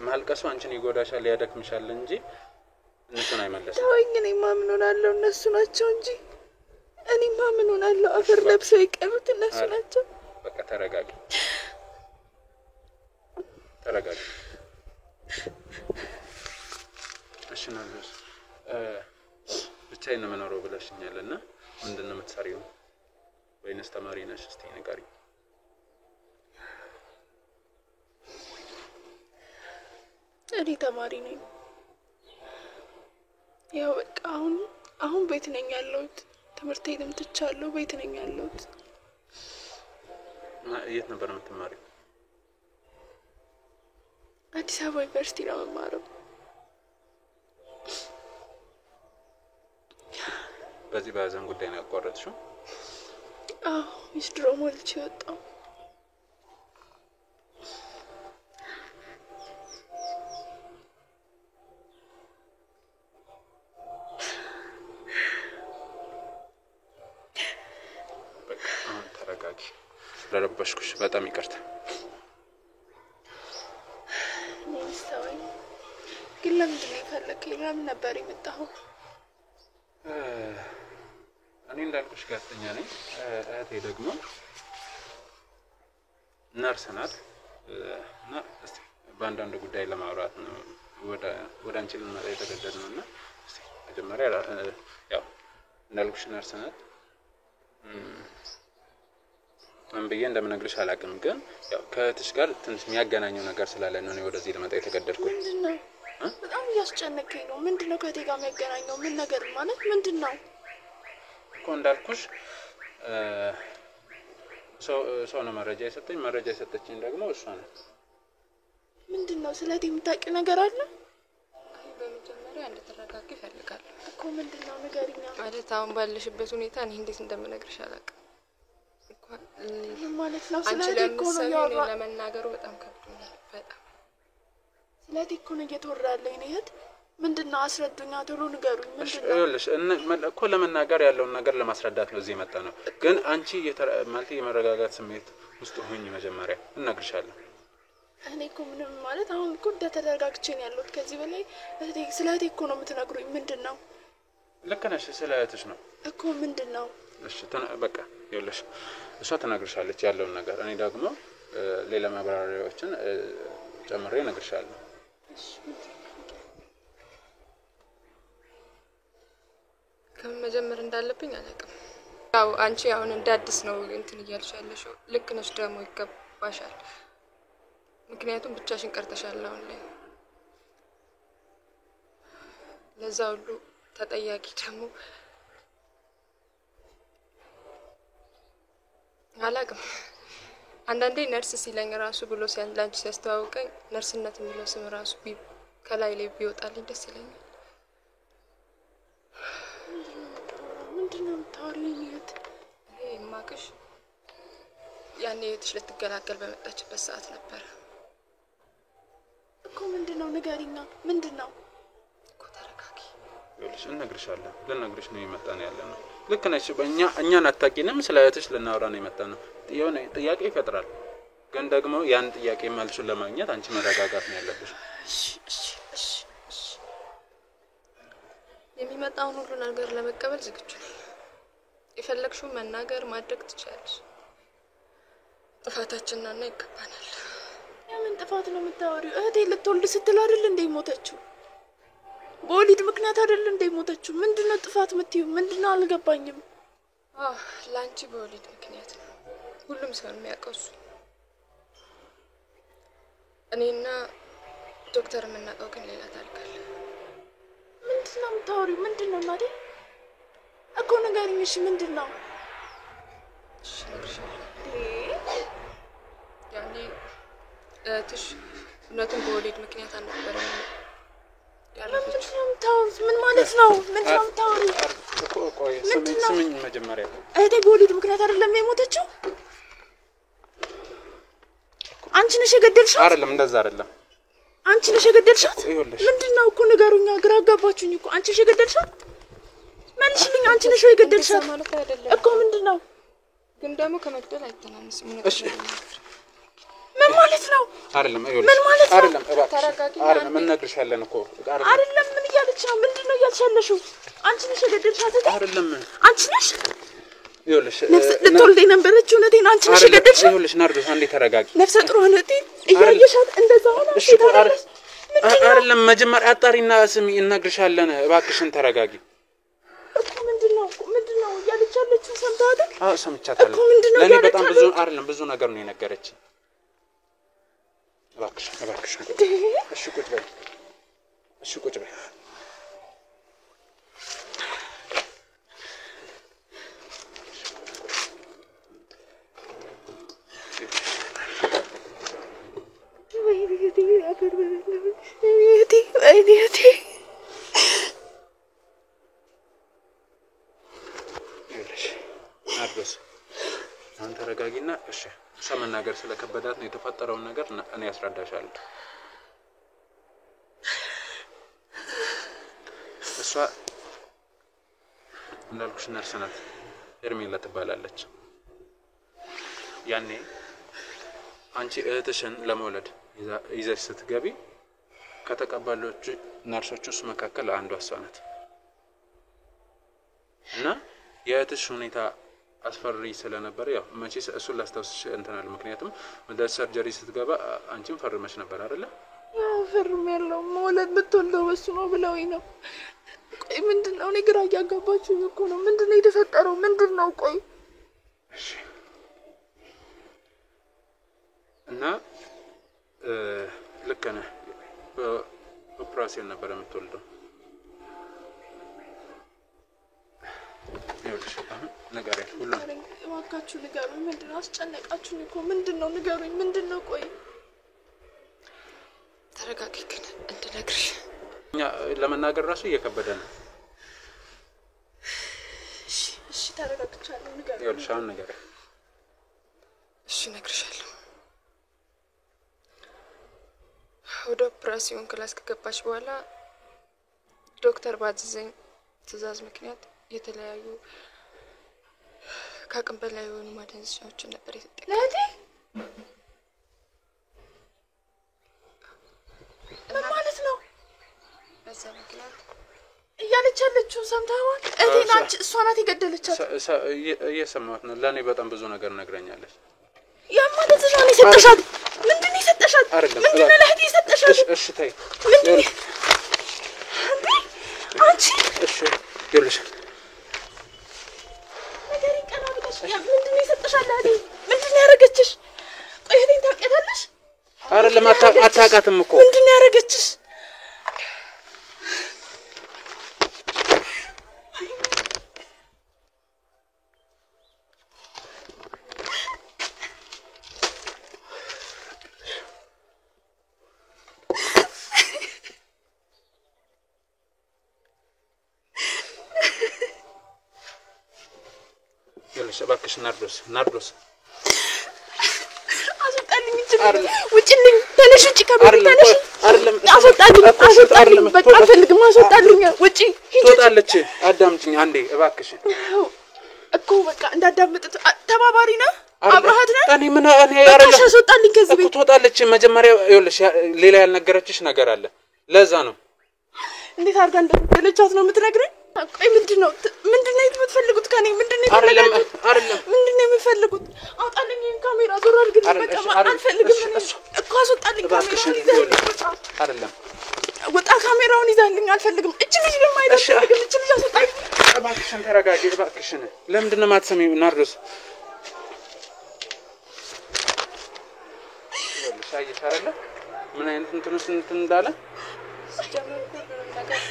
ማልቀሱ አንቺን ይጎዳሻል፣ ያደክምሻል እንጂ እነሱን አይመለስም። ተወኝ። እኔማ ምን ሆናለሁ? እነሱ ናቸው እንጂ እኔማ ምን ሆናለሁ? አፈር ለብሰው የቀሩት እነሱ ናቸው። በቃ ተረጋጊ። እሺ ናለሽ። ብቻዬን ነው የምኖረው ብለሽኛል እና ምንድን ነው የምትሰሪው? ወይንስ ተማሪ ነሽ? እስቲ ንገሪኝ። እኔ ተማሪ ነኝ። ያው በቃ አሁን ቤት ነኝ ያለሁት። ትምህርቴንም ትቻለሁ። ቤት ነኝ ያለሁት። የት ነበር የምትማሪው? አዲስ አበባ ዩኒቨርሲቲ ነው የምማረው። በዚህ በሀዘን ጉዳይ ነው ያቋረጥሽው? አዎ ሚስድሮ ሞልቼ ወጣሁ። በቃ አሁን ተረጋጊ። ስለረበሽኩሽ በጣም ይቅርታ። ሚስተወኝ ግን ለምንድን ነው የፈለከኝ? ለምን ነበር የመጣኸው? እኔ እንዳልኩሽ ጋዜጠኛ ነኝ። እህቴ ደግሞ ነርስ ናት እና እስቲ በአንዳንድ ጉዳይ ለማውራት ነው ወደ አንቺ ልንመጣ የተገደድነው እና እስቲ መጀመሪያ ያው እንዳልኩሽ ነርስ ናት። ምን ብዬ እንደምነግርሽ አላውቅም፣ ግን ያው ከእህትሽ ጋር ትንሽ የሚያገናኘው ነገር ስላለ ነው እኔ ወደዚህ ልመጣ የተገደድኩት። ምንድን ነው? በጣም እያስጨነቀኝ ነው። ምንድን ነው ከእህቴ ጋር የሚያገናኘው? ምን ነገር ማለት ምንድን ነው እኮ? እንዳልኩሽ ሰው ነው መረጃ የሰጠኝ። መረጃ የሰጠችኝ ደግሞ እሷ ናት። ምንድን ነው? ስለ እህቴ የምታውቂው ነገር አለ? በመጀመሪያ እንድትረጋጊ እፈልጋለሁ እኮ። ምንድን ነው ንገሪኝ። ማለት አሁን ባለሽበት ሁኔታ እኔ እንዴት እንደምነግርሽ አላውቅም። ምን ማለት ነው? አንቺ ስለ እህቴ እኮ ነው ለመናገሩ በጣም ከብዶኛል። በጣም ስለ እህቴ እኮ ነው እየተወራ ያለው የእኔ እህት። ምንድነው? አስረዱኛ፣ ቶሎ ንገሩኝ። ምንድነው? ይኸውልሽ እኮ ለመናገር ያለውን ነገር ለማስረዳት ነው እዚህ መጣ ነው። ግን አንቺ ማለት የመረጋጋት ስሜት ውስጥ ሆኝ መጀመሪያ እነግርሻለሁ። እኔ እኮ ምንም ማለት አሁን እኮ እንደተረጋግቼ ነው ያለሁት። ከዚህ በላይ ስለ እህቴ እኮ ነው የምትነግሩኝ። ምንድነው? ልክ ነሽ፣ ስለ እህትሽ ነው እኮ። ምንድነው? እሺ በቃ ይኸውልሽ እሷ ትነግርሻለች ያለውን ነገር፣ እኔ ደግሞ ሌላ ማብራሪያዎችን ጨምሬ እነግርሻለሁ። ከመጀመር እንዳለብኝ አላውቅም። ያው አንቺ አሁን እንደ አዲስ ነው እንትን እያልሽ ያለሽው። ልክ ነሽ፣ ደግሞ ይገባሻል። ምክንያቱም ብቻሽን ቀርተሻል አሁን ላይ። ለዛ ሁሉ ተጠያቂ ደግሞ አላውቅም። አንዳንዴ ነርስ ሲለኝ ራሱ ብሎ ላንቺ ሲያስተዋውቀኝ ነርስነት የሚለው ስም ራሱ ከላይ ላይ ቢወጣልኝ ደስ ይለኛል። ምንድነው የምታወሪኝ? እኔ የማውቅሽ ያኔ እህትሽ ልትገላገል በመጣችበት ሰዓት ነበር እኮ። ምንድነው? ንገሪኛ። ምንድነው እኮ? ተረጋጊ። ይኸውልሽ እነግርሻለሁ። ልነግርሽ ነው የመጣን ያለ ነው። ልክ ነሽ። እኛን አታውቂንም። ስለ እህትሽ ልናወራ ነው የመጣ ነው። የሆነ ጥያቄ ይፈጥራል፣ ግን ደግሞ ያን ጥያቄ መልሱን ለማግኘት አንቺ መረጋጋት ነው ያለብሽ። የሚመጣውን ሁሉ ነገር ለመቀበል ዝግጁ ነኝ። የፈለግሽውን መናገር ማድረግ ትችላለሽ። ጥፋታችንና ይገባናል። የምን ጥፋት ነው የምታወሪው? እህቴ ልትወልድ ስትል አይደል እንደ ሞተችው? በወሊድ ምክንያት አይደል እንደ ሞተችው? ምንድነው ጥፋት የምትይው? ምንድነው? አልገባኝም። ለአንቺ በወሊድ ምክንያት ነው፣ ሁሉም ሰው የሚያውቀው እሱ። እኔና ዶክተር የምናውቀው ግን ሌላ ታሪክ አለ። ምንድነው የምታወሪው? ምንድነው እናቴ? እኮ ንገሪኝ። እሺ ምንድነው? እሺ እነግርሻለሁ። ያኔ እህትሽ እውነትም በወሊድ ምክንያት አልነበረም ያረፈችው። ምንድነው የምታወሪው? ምን ማለት ነው? ምንድነው የምታወሪው? ቆይ ስሚኝ መጀመሪያ። እህቴ በወሊድ ምክንያት አይደለም የሞተችው? አንቺ ነሽ የገደልሻት? አይደለም፣ እንደዛ አይደለም። አንቺ ነሽ የገደልሻት? ምንድነው? እኮ ንገሩኛ፣ ግራ አጋባችሁኝ እኮ። አንቺ ነሽ የገደልሻት? መልሽልኝ። አንቺ ነሽ የገደልሻት እኮ። ምንድነው? ግን ደግሞ ከመግደል አይተናነስም። እሺ ምን ማለት ነው? አይደለም፣ ምን ማለት ነው? አይደለም፣ እባክሽ አይደለም፣ እነግርሻለን እኮ አይደለም። ምን እያለች ነው? ምንድነው እያልሽ ያለሽው? አንቺ ነሽ የገደልሻት? አይደለም፣ አንቺ ነሽ። ይኸውልሽ ልትወልድ የነበረችው እውነቴን አንቺ ነሽ የገደልሻት? ይኸውልሽ ናርዶስ፣ አንዴ ተረጋጊ። ነፍሰ ጥሩ እህቴን እያየሻት እንደዛ ሆነ። እሺ አይደለም፣ መጀመሪያ አጣሪና ስሚ፣ እነግርሻለን። እባክሽን ተረጋጊ እኮ። ምንድነው እያለች ያለችው? ሰምተሃል? አዎ ሰምቻታለሁ። ለእኔ በጣም ብዙ ነገር ነው የነገረችኝ። እባክሽ እሺ ቁጭ በይ። ናርዶስ አሁን ተረጋጊና እሺ። እሷ መናገር ስለከበዳት ነው የተፈጠረውን ነገር እኔ ያስረዳሻለሁ። እሷ እንዳልኩሽ ነርስ ናት፣ ሄርሜላ ትባላለች። ያኔ አንቺ እህትሽን ለመውለድ ይዘሽ ስትገቢ ከተቀባዮቹ ነርሶች ውስጥ መካከል አንዷ እሷ ናት። እና የእህትሽ ሁኔታ አስፈሪ ስለነበር ያው መቼስ እሱን ላስታውስሽ እንትናል። ምክንያቱም ወደ ሰርጀሪ ስትገባ አንቺም ፈርመሽ ነበር አይደለ? ያው ፈርም ያለው መውለድ ብትወልደው በሱ ነው ብለውኝ ነው። ቆይ ምንድነው? እኔ ግራ እያጋባችሁኝ እኮ ነው። ምንድነው የተፈጠረው? ምንድነው? ቆይ እሺ። እና ልክ ነህ፣ በኦፕራሲዮን ነበር የምትወልደው። ይኸውልሽ አሁን ንገሪያት ሁሉም። እባካችሁ ንገሩኝ። ምንድነው? አስጨነቃችሁኝ እኮ። ምንድነው? ንገሩኝ። ምንድነው? ቆይ ተረጋጊ ግን እንድነግርሽ። እኛ ለመናገር ራሱ እየከበደ ነው። እሺ ተረጋግቻለሁ። ንገሩኝ። ይኸውልሽ አሁን ንገሪያት። እሺ እነግርሻለሁ። ወደ ኦፕራሲዮን ክላስ ከገባች በኋላ ዶክተር ባዘዘኝ ትዕዛዝ ምክንያት የተለያዩ ከአቅም በላይ የሆኑ ማደንዘዣዎችን ነበር የሰጠኝ። ለእህቴ ምን ማለት ነው? በዛ ምክንያት እያለች ያለችው ሰምተኸዋል? እህቴን አንቺ እሷ ናት የገደለቻት። እየሰማሁት ነው። ለእኔ በጣም ብዙ ነገር ነግረኛለች። ያማ ማደንዘዣውን የሰጠሻት ምንድን ነው የሰጠሻት? ምንድን ነው ለእህቴ የሰጠሻት? እሺ ተይ። ምንድን ነው አንቺ? እሺ ይኸውልሽ ነገር ይቀና ብለሽ ምንድን ነው የሰጠሻት ለእህቴ? ምንድን ነው ያደረገችሽ? ቆይ እህቴን ታውቂያታለሽ? አይደለም አታውቃትም እኮ። ምንድን ነው ያደረገችሽ? እባክሽ ናርዶስ አስወጣልኝ እንጂ ውጪልኝ። ተነሽ ውጪ ከቤት ተነሽ። አስወጣልኝ በቃ አልፈልግም። አስወጣልኝ ውጪ። ትወጣለች። አዳምጪኝ አንዴ እባክሽ እኮ በቃ እንዳዳምጥት ተባባሪ ነው አብረሃት ነው። እኔ አይደለም አስወጣልኝ ከዚህ ቤት። ትወጣለች። መጀመሪያ ይኸውልሽ ሌላ ያልነገረችሽ ነገር አለ። ለዛ ነው እንዴት አድርጋ እንደገደለቻት ነው የምትነግረኝ? ቆይ ምንድነው የምትፈልጉት ከኔ? ምንድነው የምትፈልጉት? አውጣልኝ ካሜራ ዞር አድርግልኝ። በቃ አልፈልግም እኮ አስወጣልኝ ካሜራውን ይዘልኝ። አይደለም ወጣ ካሜራውን ይዘልኝ። አልፈልግም። እቺ ልጅ ደግሞ አይደለም። እቺ ልጅ አስወጣልኝ። እባክሽን ተረጋጊ እባክሽን። ለምንድን ነው የማትሰሚው ናርዶስ? ይኸውልሽ አየሽ አይደለ ምን አይነት እንትን ውስጥ እንትን እንዳለ ጀመርኩ ነገር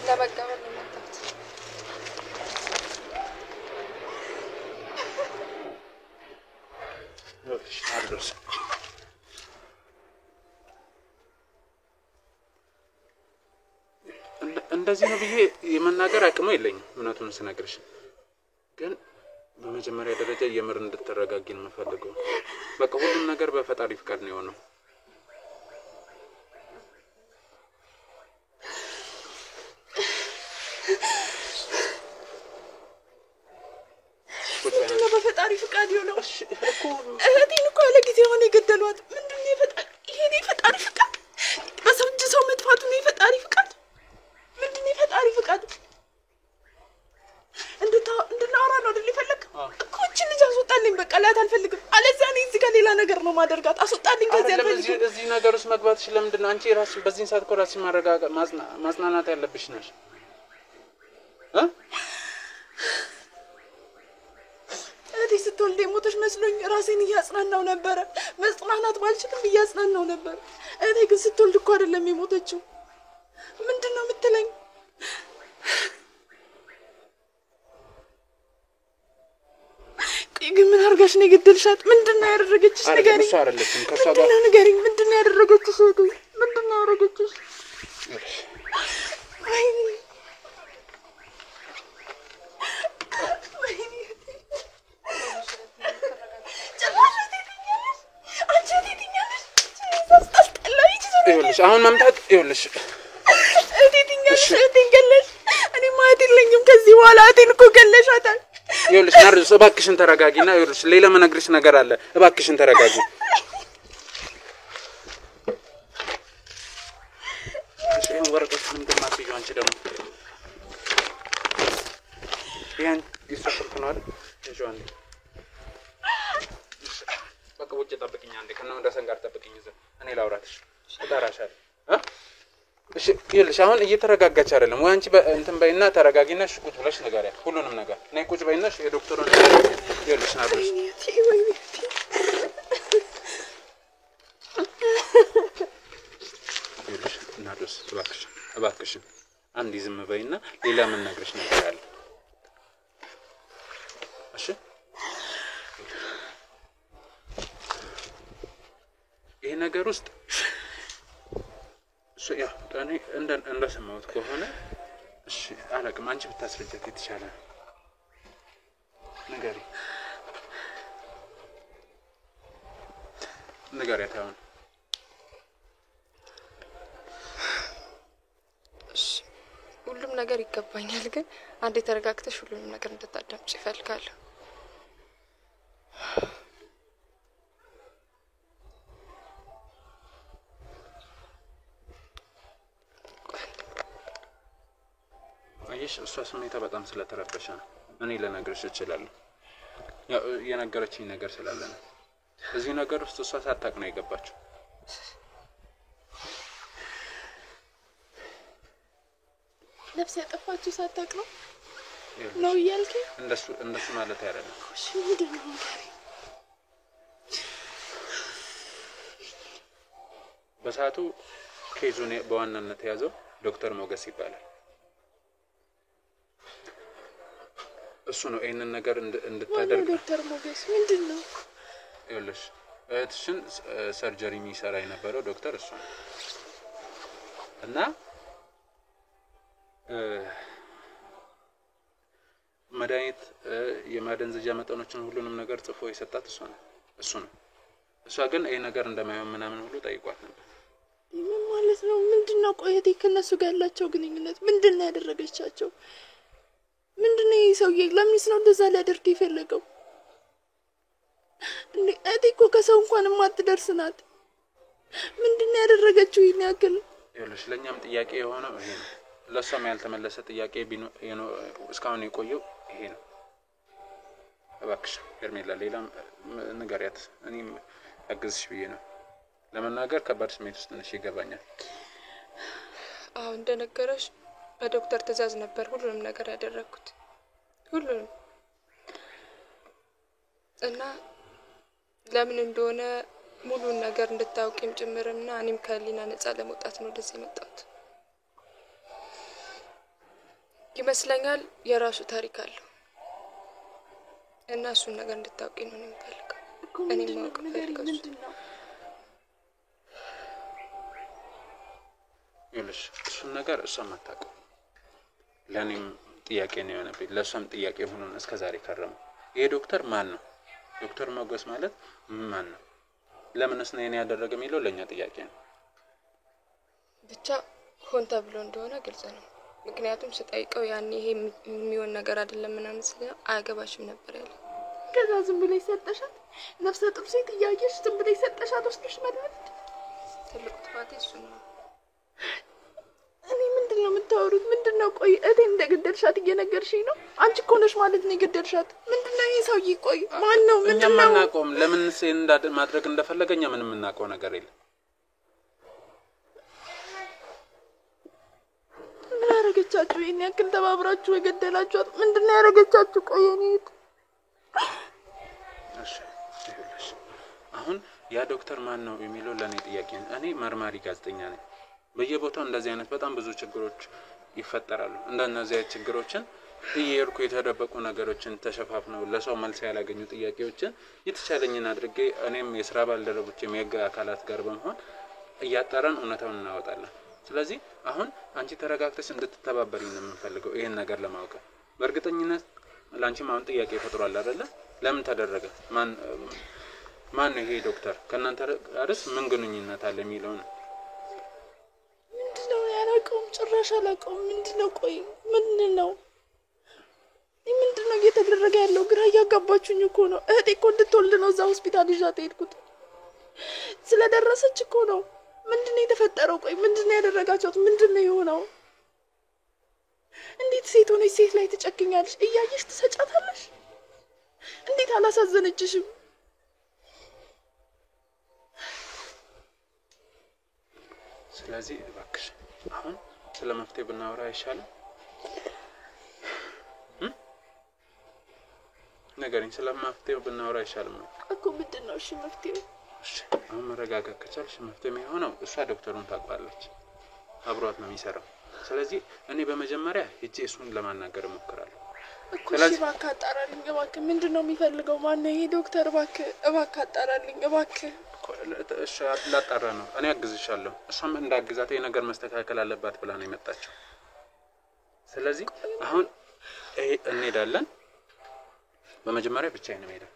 ለመቀበል ነው የመጣሁት። ይኸውልሽ ናርዶስ እንደዚህ ነው ብዬ የመናገር አቅሙ የለኝም እውነቱን ስነግርሽ። ግን በመጀመሪያ ደረጃ የምር እንድትረጋጊ ነው የምፈልገው። በቃ ሁሉም ነገር በፈጣሪ ፍቃድ ነው የሆነው። ምንድነው በፈጣሪ ፍቃድ የሆነው? እህቴን እኮ ያለ ጊዜ ሆነ የገደሏት። ምንድነው የፈጣሪ ፍቃድ? በሰው እጅ ሰው መጥፋቱ ነው የፈጣሪ ፍቃድ? ምንድነው የፈጣሪ ፍቃድ? እንድናወራ ነው አይደል የፈለግ እኮ። እችን ልጅ አስወጣልኝ በቃ። ላያት አልፈልግም። አለዚያ እኔ እዚህ ጋር ሌላ ነገር ነው ማደርጋት። አስወጣልኝ ከዚህ አልፈልግም። እዚህ ነገር ውስጥ መግባትሽ ለምንድን ነው? አንቺ ራስሽ በዚህን ሰዓት እኮ ራስሽን ማጽናናት ያለብሽ ነሽ። እህቴ ስትወልድ የሞተች መስሎኝ ራሴን እያጽናናው ነበረ። መጽናናት ባልችልም እያጽናናው ነበር። እህቴ ግን ስትወልድ እኮ አይደለም የሞተችው። ምንድን ነው የምትለኝ? ግን ምን አድርጋሽ ነው የገደልሻት? ምንድን ነው ያደረገችሽ? ንገሪኝ። ንገሪኝ። ምንድን ነው ያደረገችሽ? ምንድን ነው ያደረገችሽ? ይኸውልሽ አሁን መምጣት ይኸውልሽ እህቴን ገለሽ። እኔ ማየት የለኝም ከዚህ በኋላ። እህቴን እኮ ገለሻታል። ይኸውልሽ ናርዶስ እባክሽን ተረጋጊና ይኸውልሽ ሌላ መነግርሽ ነገር አለ። እባክሽን ተረጋጊ። እሺ ይሄን ወረቀት ምንድን ነው አትይው አንቺ ደግሞ ያን ይሰጥክ ነው አይደል? እሺ በቃ ውጭ ጠብቂኝ አንዴ። ከእነ ወንደሰን ጋር ጠብቂኝ እዛ እኔ ላውራትሽ እጠራሻለሁ። እሺ ይኸውልሽ አሁን እየተረጋጋች አይደለም ወይ አንቺ እንትን በይና ተረጋጊና እሺ ቁጭ ብለሽ ንገሪያት ሁሉንም ነገር። ነይ ቁጭ በይና እሺ የዶክተሩን ይኸውልሽ ናርዶስ ይኸውልሽ ናርዶስ እባክሽን አንዴ ዝም በይና ሌላ ምን ነግርሽ ነገር አለ። እሺ ይሄ ነገር ውስጥ ያ እኔ እንደሰማሁት ከሆነ እሺ አላውቅም። አንቺ ብታስረጃት የተሻለ ንገሪያት አሁን። እሺ ነገር ይገባኛል፣ ግን አንዴ ተረጋግተሽ ሁሉንም ነገር እንድታዳምጪ እፈልጋለሁ። አየሽ፣ እሷ ስሜቷ በጣም ስለተረበሸ ነው። እኔ ልነግርሽ እችላለሁ። ያው የነገረችኝ ነገር ስላለ ነው። እዚህ ነገር ውስጥ እሷ ሳታውቅ ነው የገባችው። ነፍስ ያጠፋችሁ ሳታውቅ ነው እያልከኝ? እንደሱ ማለት አይደለም። እሺ ምንድን ነው ንገረኝ። በሰዓቱ ኬዙን በዋናነት የያዘው ዶክተር ሞገስ ይባላል። እሱ ነው ይሄንን ነገር እንድታደርግ። ዶክተር ሞገስ ምንድን ነው? ይኸውልሽ እህትሽን ሰርጀሪ የሚሰራ የነበረው ዶክተር እሱ ነው እና መድኃኒት የማደንዘዣ መጠኖችን ሁሉንም ነገር ጽፎ የሰጣት እሱ ነው። እሷ ግን ይሄ ነገር እንደማይሆን ምናምን ሁሉ ጠይቋት ነበር። ምን ማለት ነው? ምንድነው? ቆየቴ ከነሱ ጋር ያላቸው ግንኙነት ምንድነው ያደረገቻቸው? ምንድነው ይሄ ሰውዬ? ለምንስ ነው እንደዛ ሊያደርግ የፈለገው? እቴ እኮ ከሰው እንኳን የማትደርስ ናት። ምንድነው ያደረገችው ይሄን ያክል? ይኸውልሽ ለኛም ጥያቄ የሆነው ይሄ ነው። ለሷም ያልተመለሰ ጥያቄ እስካሁን የቆየው ይሄ ነው። እባክሽ ሄርሜላ ሌላም ንገሪያት። እኔም አግዝሽ ብዬ ነው። ለመናገር ከባድ ስሜት ውስጥ ነሽ ይገባኛል። አዎ እንደነገረሽ በዶክተር ትዕዛዝ ነበር ሁሉንም ነገር ያደረኩት። ሁሉንም እና ለምን እንደሆነ ሙሉን ነገር እንድታውቂም ጭምርና እኔም ከሊና ነፃ ለመውጣት ነው ወደዚህ የመጣሁት። ይመስለኛል የራሱ ታሪክ አለው እና እሱን ነገር እንድታውቂ ነው የምፈልገው። እኔ ማወቅ ፈልገው ይኸውልሽ እሱን ነገር እሷም አታውቅም። ለእኔም ጥያቄ ነው የሆነብኝ፣ ለእሷም ጥያቄ ሆኖ እስከዛሬ ከረመው። ይሄ ዶክተር ማን ነው? ዶክተር ሞገስ ማለት ማን ነው? ለምንስ ነው እኔ ያደረገ የሚለው ለኛ ጥያቄ ነው። ብቻ ሆን ተብሎ እንደሆነ ግልጽ ነው። ምክንያቱም ስጠይቀው ያኔ ይሄ የሚሆን ነገር አይደለም ምናምን ስለ አያገባሽም ነበር ያለ። ከዛ ዝም ብለሽ ሰጠሻት? ነፍሰ ጡር ሴት እያየሽ ዝም ብለሽ ሰጠሻት ወስደሽ መድኃኒት? ትልቁ ጥፋቴ እሱ ነው። እኔ ምንድነው የምታወሩት? ምንድነው? ቆይ እቴን እንደገደልሻት እየነገርሽኝ ነው? አንቺ እኮ ነሽ ማለት ነው የገደልሻት። ምንድነው ይሄ ሰውዬ? ቆይ ማን ነው? ምንድነው? እኛ ማናቆም ለምን ማድረግ እንደፈለገኛ ምንም የምናውቀው ነገር የለም። ምን ያደረገቻችሁ? ይሄን ያክል ተባብራችሁ የገደላችኋት ምንድነው ያደረገቻችሁ? ቆይ እኔት እሺ ይኸውልሽ አሁን ያ ዶክተር ማን ነው የሚለው ለኔ ጥያቄ ነው። እኔ መርማሪ ጋዜጠኛ ነኝ። በየቦታው እንደዚህ አይነት በጣም ብዙ ችግሮች ይፈጠራሉ። እንደነዚህ አይነት ችግሮችን እየሄድኩ የተደበቁ ነገሮችን ተሸፋፍነው ለሰው መልስ ያላገኙ ጥያቄዎችን የተቻለኝን አድርጌ እኔም የስራ ባልደረቦቼም የህግ አካላት ጋር በመሆን እያጣራን እውነታውን እናወጣለን። ስለዚህ አሁን አንቺ ተረጋግተሽ እንድትተባበሪኝ ነው የምንፈልገው ይሄን ነገር ለማወቅ። በእርግጠኝነት ላንቺም አሁን ጥያቄ ፈጥሯል አይደለ? ለምን ተደረገ? ማን ነው ይሄ ዶክተር? ከእናንተ ጋርስ ምን ግንኙነት አለ የሚለው ነው። ምንድነው? ያላውቀውም ጭራሽ አላውቀውም። ምንድነው? ቆይ ምንድነው እየተደረገ ያለው? ግራ እያጋባችሁኝ እኮ ነው። እህቴ እኮ እንድትወልድ ነው እዛ ሆስፒታል ይዣት ሄድኩት። ስለደረሰች እኮ ነው። ምንድነው የተፈጠረው? ቆይ ምንድነው ያደረጋችሁት? ምንድነው የሆነው? እንዴት ሴት ሆነሽ ሴት ላይ ትጨክኛለሽ? እያየሽ ትሰጫታለሽ? እንዴት አላሳዘነችሽም? ስለዚህ እባክሽ አሁን ስለ መፍትሄ ብናወራ አይሻልም? ነገርኝ፣ ስለ መፍትሄው ብናወራ አይሻልም ነው እኮ። ምንድነው? እሺ መፍትሄው? እሺ አሁን መረጋጋት ከቻልሽ መፍትሄ የሚሆነው እሷ ዶክተሩን ታውቃለች፣ አብሯት ነው የሚሰራው። ስለዚህ እኔ በመጀመሪያ ሂጄ እሱን ለማናገር እሞክራለሁ እኮ። እሺ እባክህ አጣራልኝ እባክህ። ምንድነው የሚፈልገው? ማነው ይሄ ዶክተር? እባክህ አጣራልኝ እባክህ። እሺ ላጣራ ነው። እኔ አግዝሻለሁ። እሷም እንዳግዛት ይሄ ነገር መስተካከል አለባት ብላ ነው የመጣችው። ስለዚህ አሁን እንሄዳለን። በመጀመሪያ ብቻዬን ነው የምሄደው።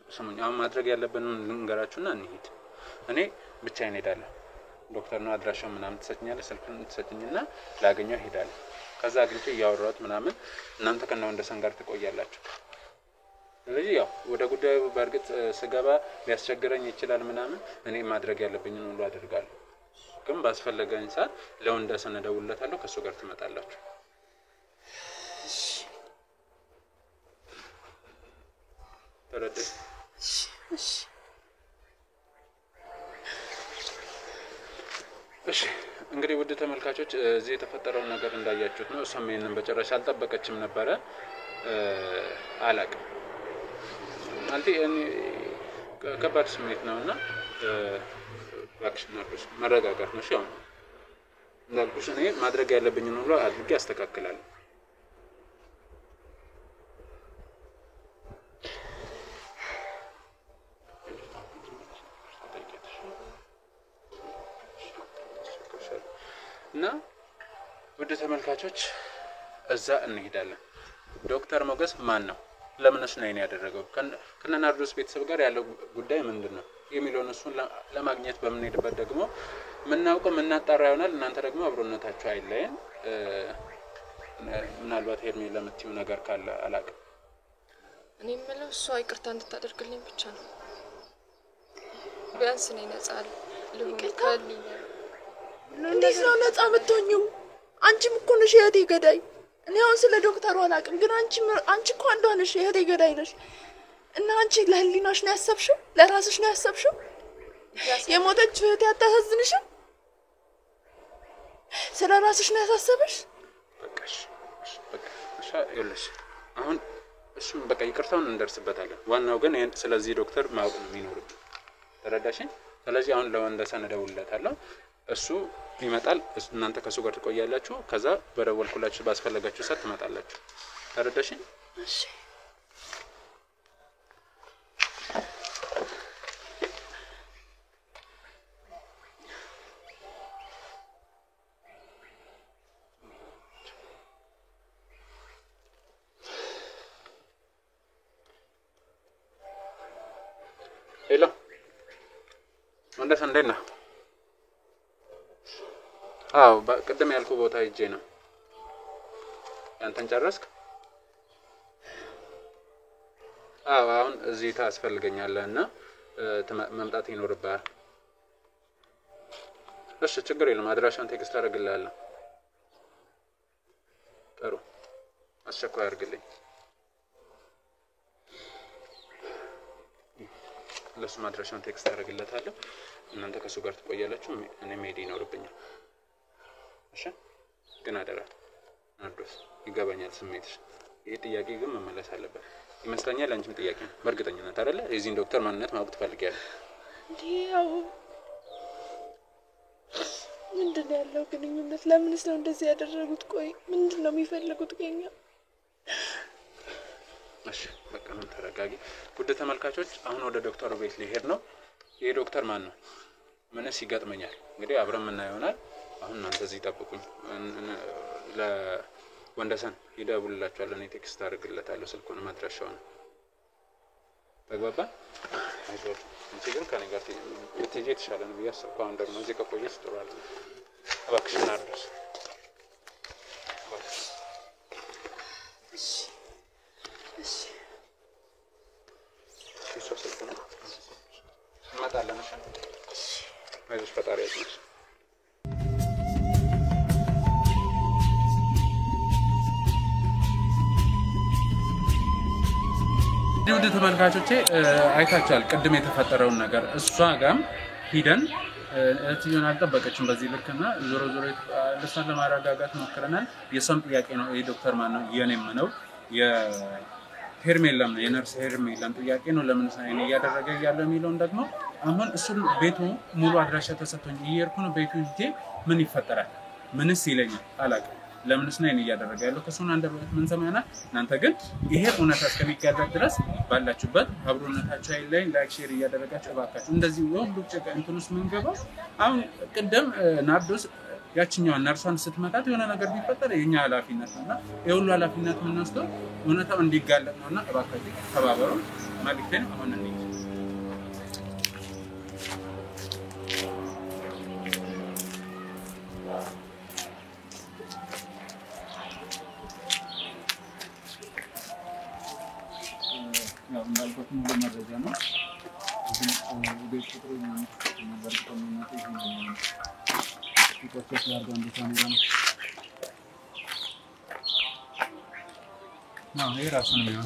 ስሙኝ፣ አሁን ማድረግ ያለብንን ልንገራችሁና እንሂድ። እኔ ብቻዬን እሄዳለሁ። ዶክተር ነው አድራሻው ምናምን ትሰጥኛለህ ስልኩን ትሰጥኝና ላገኘው እሄዳለሁ ከዛ አግኝቼ ያወራሁት ምናምን እናንተ ከነው እንደሰን ጋር ትቆያላችሁ ስለዚህ ያው ወደ ጉዳዩ በርግጥ ስገባ ሊያስቸግረኝ ይችላል ምናምን እኔ ማድረግ ያለብኝን ሁሉ አደርጋለሁ ግን ባስፈለገኝ ሰዓት ለወንደሰን እደውልለታለሁ ከሱ ጋር ትመጣላችሁ ተረድተህ እሺ እንግዲህ ውድ ተመልካቾች እዚህ የተፈጠረው ነገር እንዳያችሁት ነው እሷም ይሄንን በጨረሻ አልጠበቀችም ነበር አላቅ ማለት እኔ ከባድ ስሜት ነውና ባክሽናርስ መረጋጋት ነው ሻው እንዳልኩሽ እኔ ማድረግ ያለብኝን ሁሉ አድርጌ አስተካክላለሁ እና ወደ ተመልካቾች እዛ እንሄዳለን ዶክተር ሞገስ ማን ነው ለምንስ ነው ያደረገው ከነናርዶስ ቤተሰብ ጋር ያለው ጉዳይ ምንድነው የሚለውን እሱን ለማግኘት በመንሄድበት ደግሞ ምናውቀው ምናጣራ ይሆናል እናንተ ደግሞ አብሮነታችሁ አይለየን ምናልባት ሄርሜላ ለምትዩ ነገር ካለ አላቅ እኔ የምለው እሷ ይቅርታ እንድታደርግልኝ ብቻ ነው ቢያንስ እኔ ነጻል ልሁን እንዴት ነው ነጻ የምትሆኚው አንቺም እኮ ነሽ የእህቴ ገዳይ እኔ አሁን ስለ ዶክተሩ አላቅም ግን አንቺ እኮ አንዷ ነሽ የእህቴ ገዳይ ነሽ እና አንቺ ለህሊናሽ ነው ያሰብሽው ለራስሽ ነው ያሰብሽው የሞተች እህቴ አታሳዝንሽም ስለ ራስሽ ነው ያሳሰብሽ በቃሽ ይኸውልሽ አሁን እሱም በቃ ይቅርታውን እንደርስበታለን ዋናው ግን ስለዚህ ዶክተር ማወቅ ነው የሚኖርብኝ ተረዳሽኝ ስለዚህ አሁን ለወንደሰን እደውልለታለሁ እሱ ይመጣል እናንተ ከሱ ጋር ትቆያላችሁ ከዛ በደወልኩላችሁ ባስፈለጋችሁ ሰዓት ትመጣላችሁ ተረዳሽኝ እሺ ሄሎ ወንደሰን እንዴት ነህ አው በቀደም ያልኩ ቦታ ሂጄ ነው አንተን ጨረስክ አው አሁን እዚህ ታስፈልገኛለህና መምጣት ይኖርብሃል እሺ ችግር የለም አድራሻን ቴክስት አደርግልሃለሁ ጥሩ አስቸኳይ አድርግልኝ ለሱ ማድራሻን ቴክስት አደርግለታለሁ እናንተ ከሱ ጋር ትቆያላችሁ እኔ ሜዲ ይኖርብኛል እሺ ግን አደራ ናርዶስ ይገባኛል ስሜትሽ ይሄ ጥያቄ ግን መመለስ አለበት ይመስለኛል አንቺም ጥያቄ ነው በእርግጠኝነት አይደለ የዚህን ዶክተር ማንነት ማወቅ ትፈልጊያለሽ እንዴው ምንድነው ያለው ግንኙነት ለምንስ ነው እንደዚህ ያደረጉት ቆይ ምንድነው የሚፈልጉት ከኛ እሺ በቃ ነው ተረጋጊ ውድ ተመልካቾች አሁን ወደ ዶክተሩ ቤት ሊሄድ ነው ይሄ ዶክተር ማን ነው ምንስ ይገጥመኛል እንግዲህ አብረን ምን ይሆናል አሁን እናንተ እዚህ ጠብቁኝ ለወንደሰን ይደውልላችኋል እኔ ቴክስት አድርግለታለሁ ስልኩን ማድረሻውን ተግባባ አይዞህ እንጂ ግን ከኔ ጋር ትሄጂ ተሻለ ነው ያሰብኩ አሁን ደግሞ እዚህ ከቆየሽ ጥሩ አለ እባክሽ ናርዶስ እሺ እሱ ስልኩን ማጣለና እሺ አይዞሽ ፈጣሪ ያጽናሽ ውድ ተመልካቾቼ አይታችኋል ቅድም የተፈጠረውን ነገር እሷ ጋም ሂደን እትዩን አልጠበቀችም በዚህ ልክና ዞሮ ዞሮ ለሷን ለማረጋጋት ሞክረናል የሷም ጥያቄ ነው ይሄ ዶክተር ማን ነው የኔም ነው የሄርሜላም ነው የነርስ ሄርሜላም ጥያቄ ነው ለምን ሳይን ያደረገ ያለው የሚለው ደግሞ አሁን እሱ ቤቱ ሙሉ አድራሻ ተሰጥቶኝ ይየርኩ ነው ቤቱ ሂጄ ምን ይፈጠራል ምንስ ይለኛል አላውቅም ለምንስ ነው ያደረገ ያለው ከሱን አንደበት ምን ሰማና እናንተ ግን ይሄ እውነታ እስከሚጋለጥ ድረስ ባላችሁበት አብሮነታችሁ ላይ ላይክ ሼር ያደረጋችሁ ባካችሁ እንደዚህ ሁሉ ጨቀ እንትኑስ ምን ገባው አሁን ቀደም ናርዶስ ያችኛው ነርሷን ስትመጣት የሆነ ነገር ቢፈጠር የኛ ኃላፊነት ነውና የሁሉ ኃላፊነት ምን ወስዶ እውነታው እንዲጋለጥ ነውና ባካችሁ ተባበሩ ማለቴን አሁን ያልኳችሁ ሙሉ መረጃ ነው። ቤት ቁጥሩ ነበር ኮሚኒቲ ነው ኢትዮጵያ ያለው አንድ ካሜራ ነው ይሄ ራሱ ነው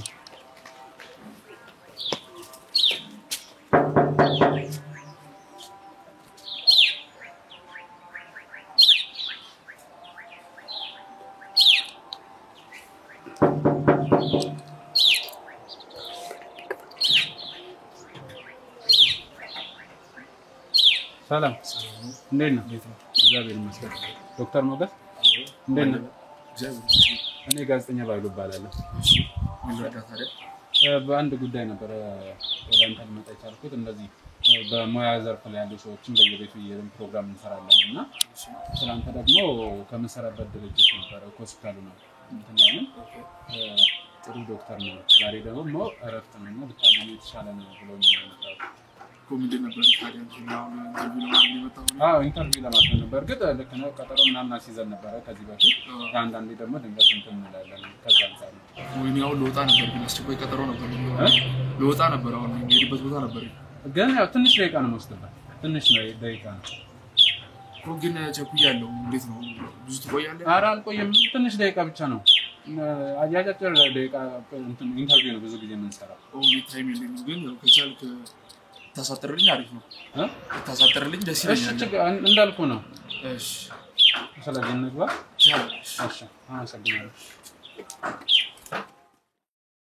ሰላም እንዴት ነው? እግዚአብሔር ይመስገን። ዶክተር ሞገስ እንዴት ነው? እኔ ጋዜጠኛ ባይሉ እባላለሁ። በአንድ ጉዳይ ነበር ወደ አንተ ልመጣ የቻልኩት። እንደዚህ በሙያ ዘርፍ ላይ ያሉ ሰዎችን በየቤቱ እየሄድን ፕሮግራም እንሰራለን እና ስለአንተ ደግሞ ከምሰራበት ድርጅት ነበር ሆስፒታሉ ነው እንትን ያለን ጥሩ ዶክተር ነው። ዛሬ ደግሞ እረፍት ነው እና ብታገኝ የተሻለ ነው ብሎ ነው የመጣው። ኮሚቴ ነበር ታዲያ ኢንተርቪው ለማድረግ ነበር። እርግጥ ልክ ነው ቀጠሮ ምናምን አስይዘን ነበረ ከዚህ በፊት አንዳንዴ ደግሞ ድንገት እንትን እንላለን። ከዛ አንፃር ነው ወይኔ ያው ለወጣ ነበር ግን አስቸኳይ ቀጠሮ ነበር ለወጣ ነበር አሁን የሄድበት ቦታ ነበር ግን ያው ትንሽ ደቂቃ ነው የምወስድበት ትንሽ ነው ደቂቃ ነው ግን ቸኩያለሁ። እንዴት ነው ብዙ ትቆያለህ? ኧረ አልቆይም ትንሽ ደቂቃ ብቻ ነው አያጫጭር ደቂቃ እንትን ኢንተርቪው ነው ብዙ ጊዜ የምንሰራው። ታይም የለኝም ግን ከቻልክ ታሳጥርልኝ አሪፍ ነው። ታሳጥርልኝ ደስ ይለኛል። እሺ እንዳልኩ ነው። እሺ ስለዚህ እንግባ። ቻው። እሺ አመሰግናለሁ።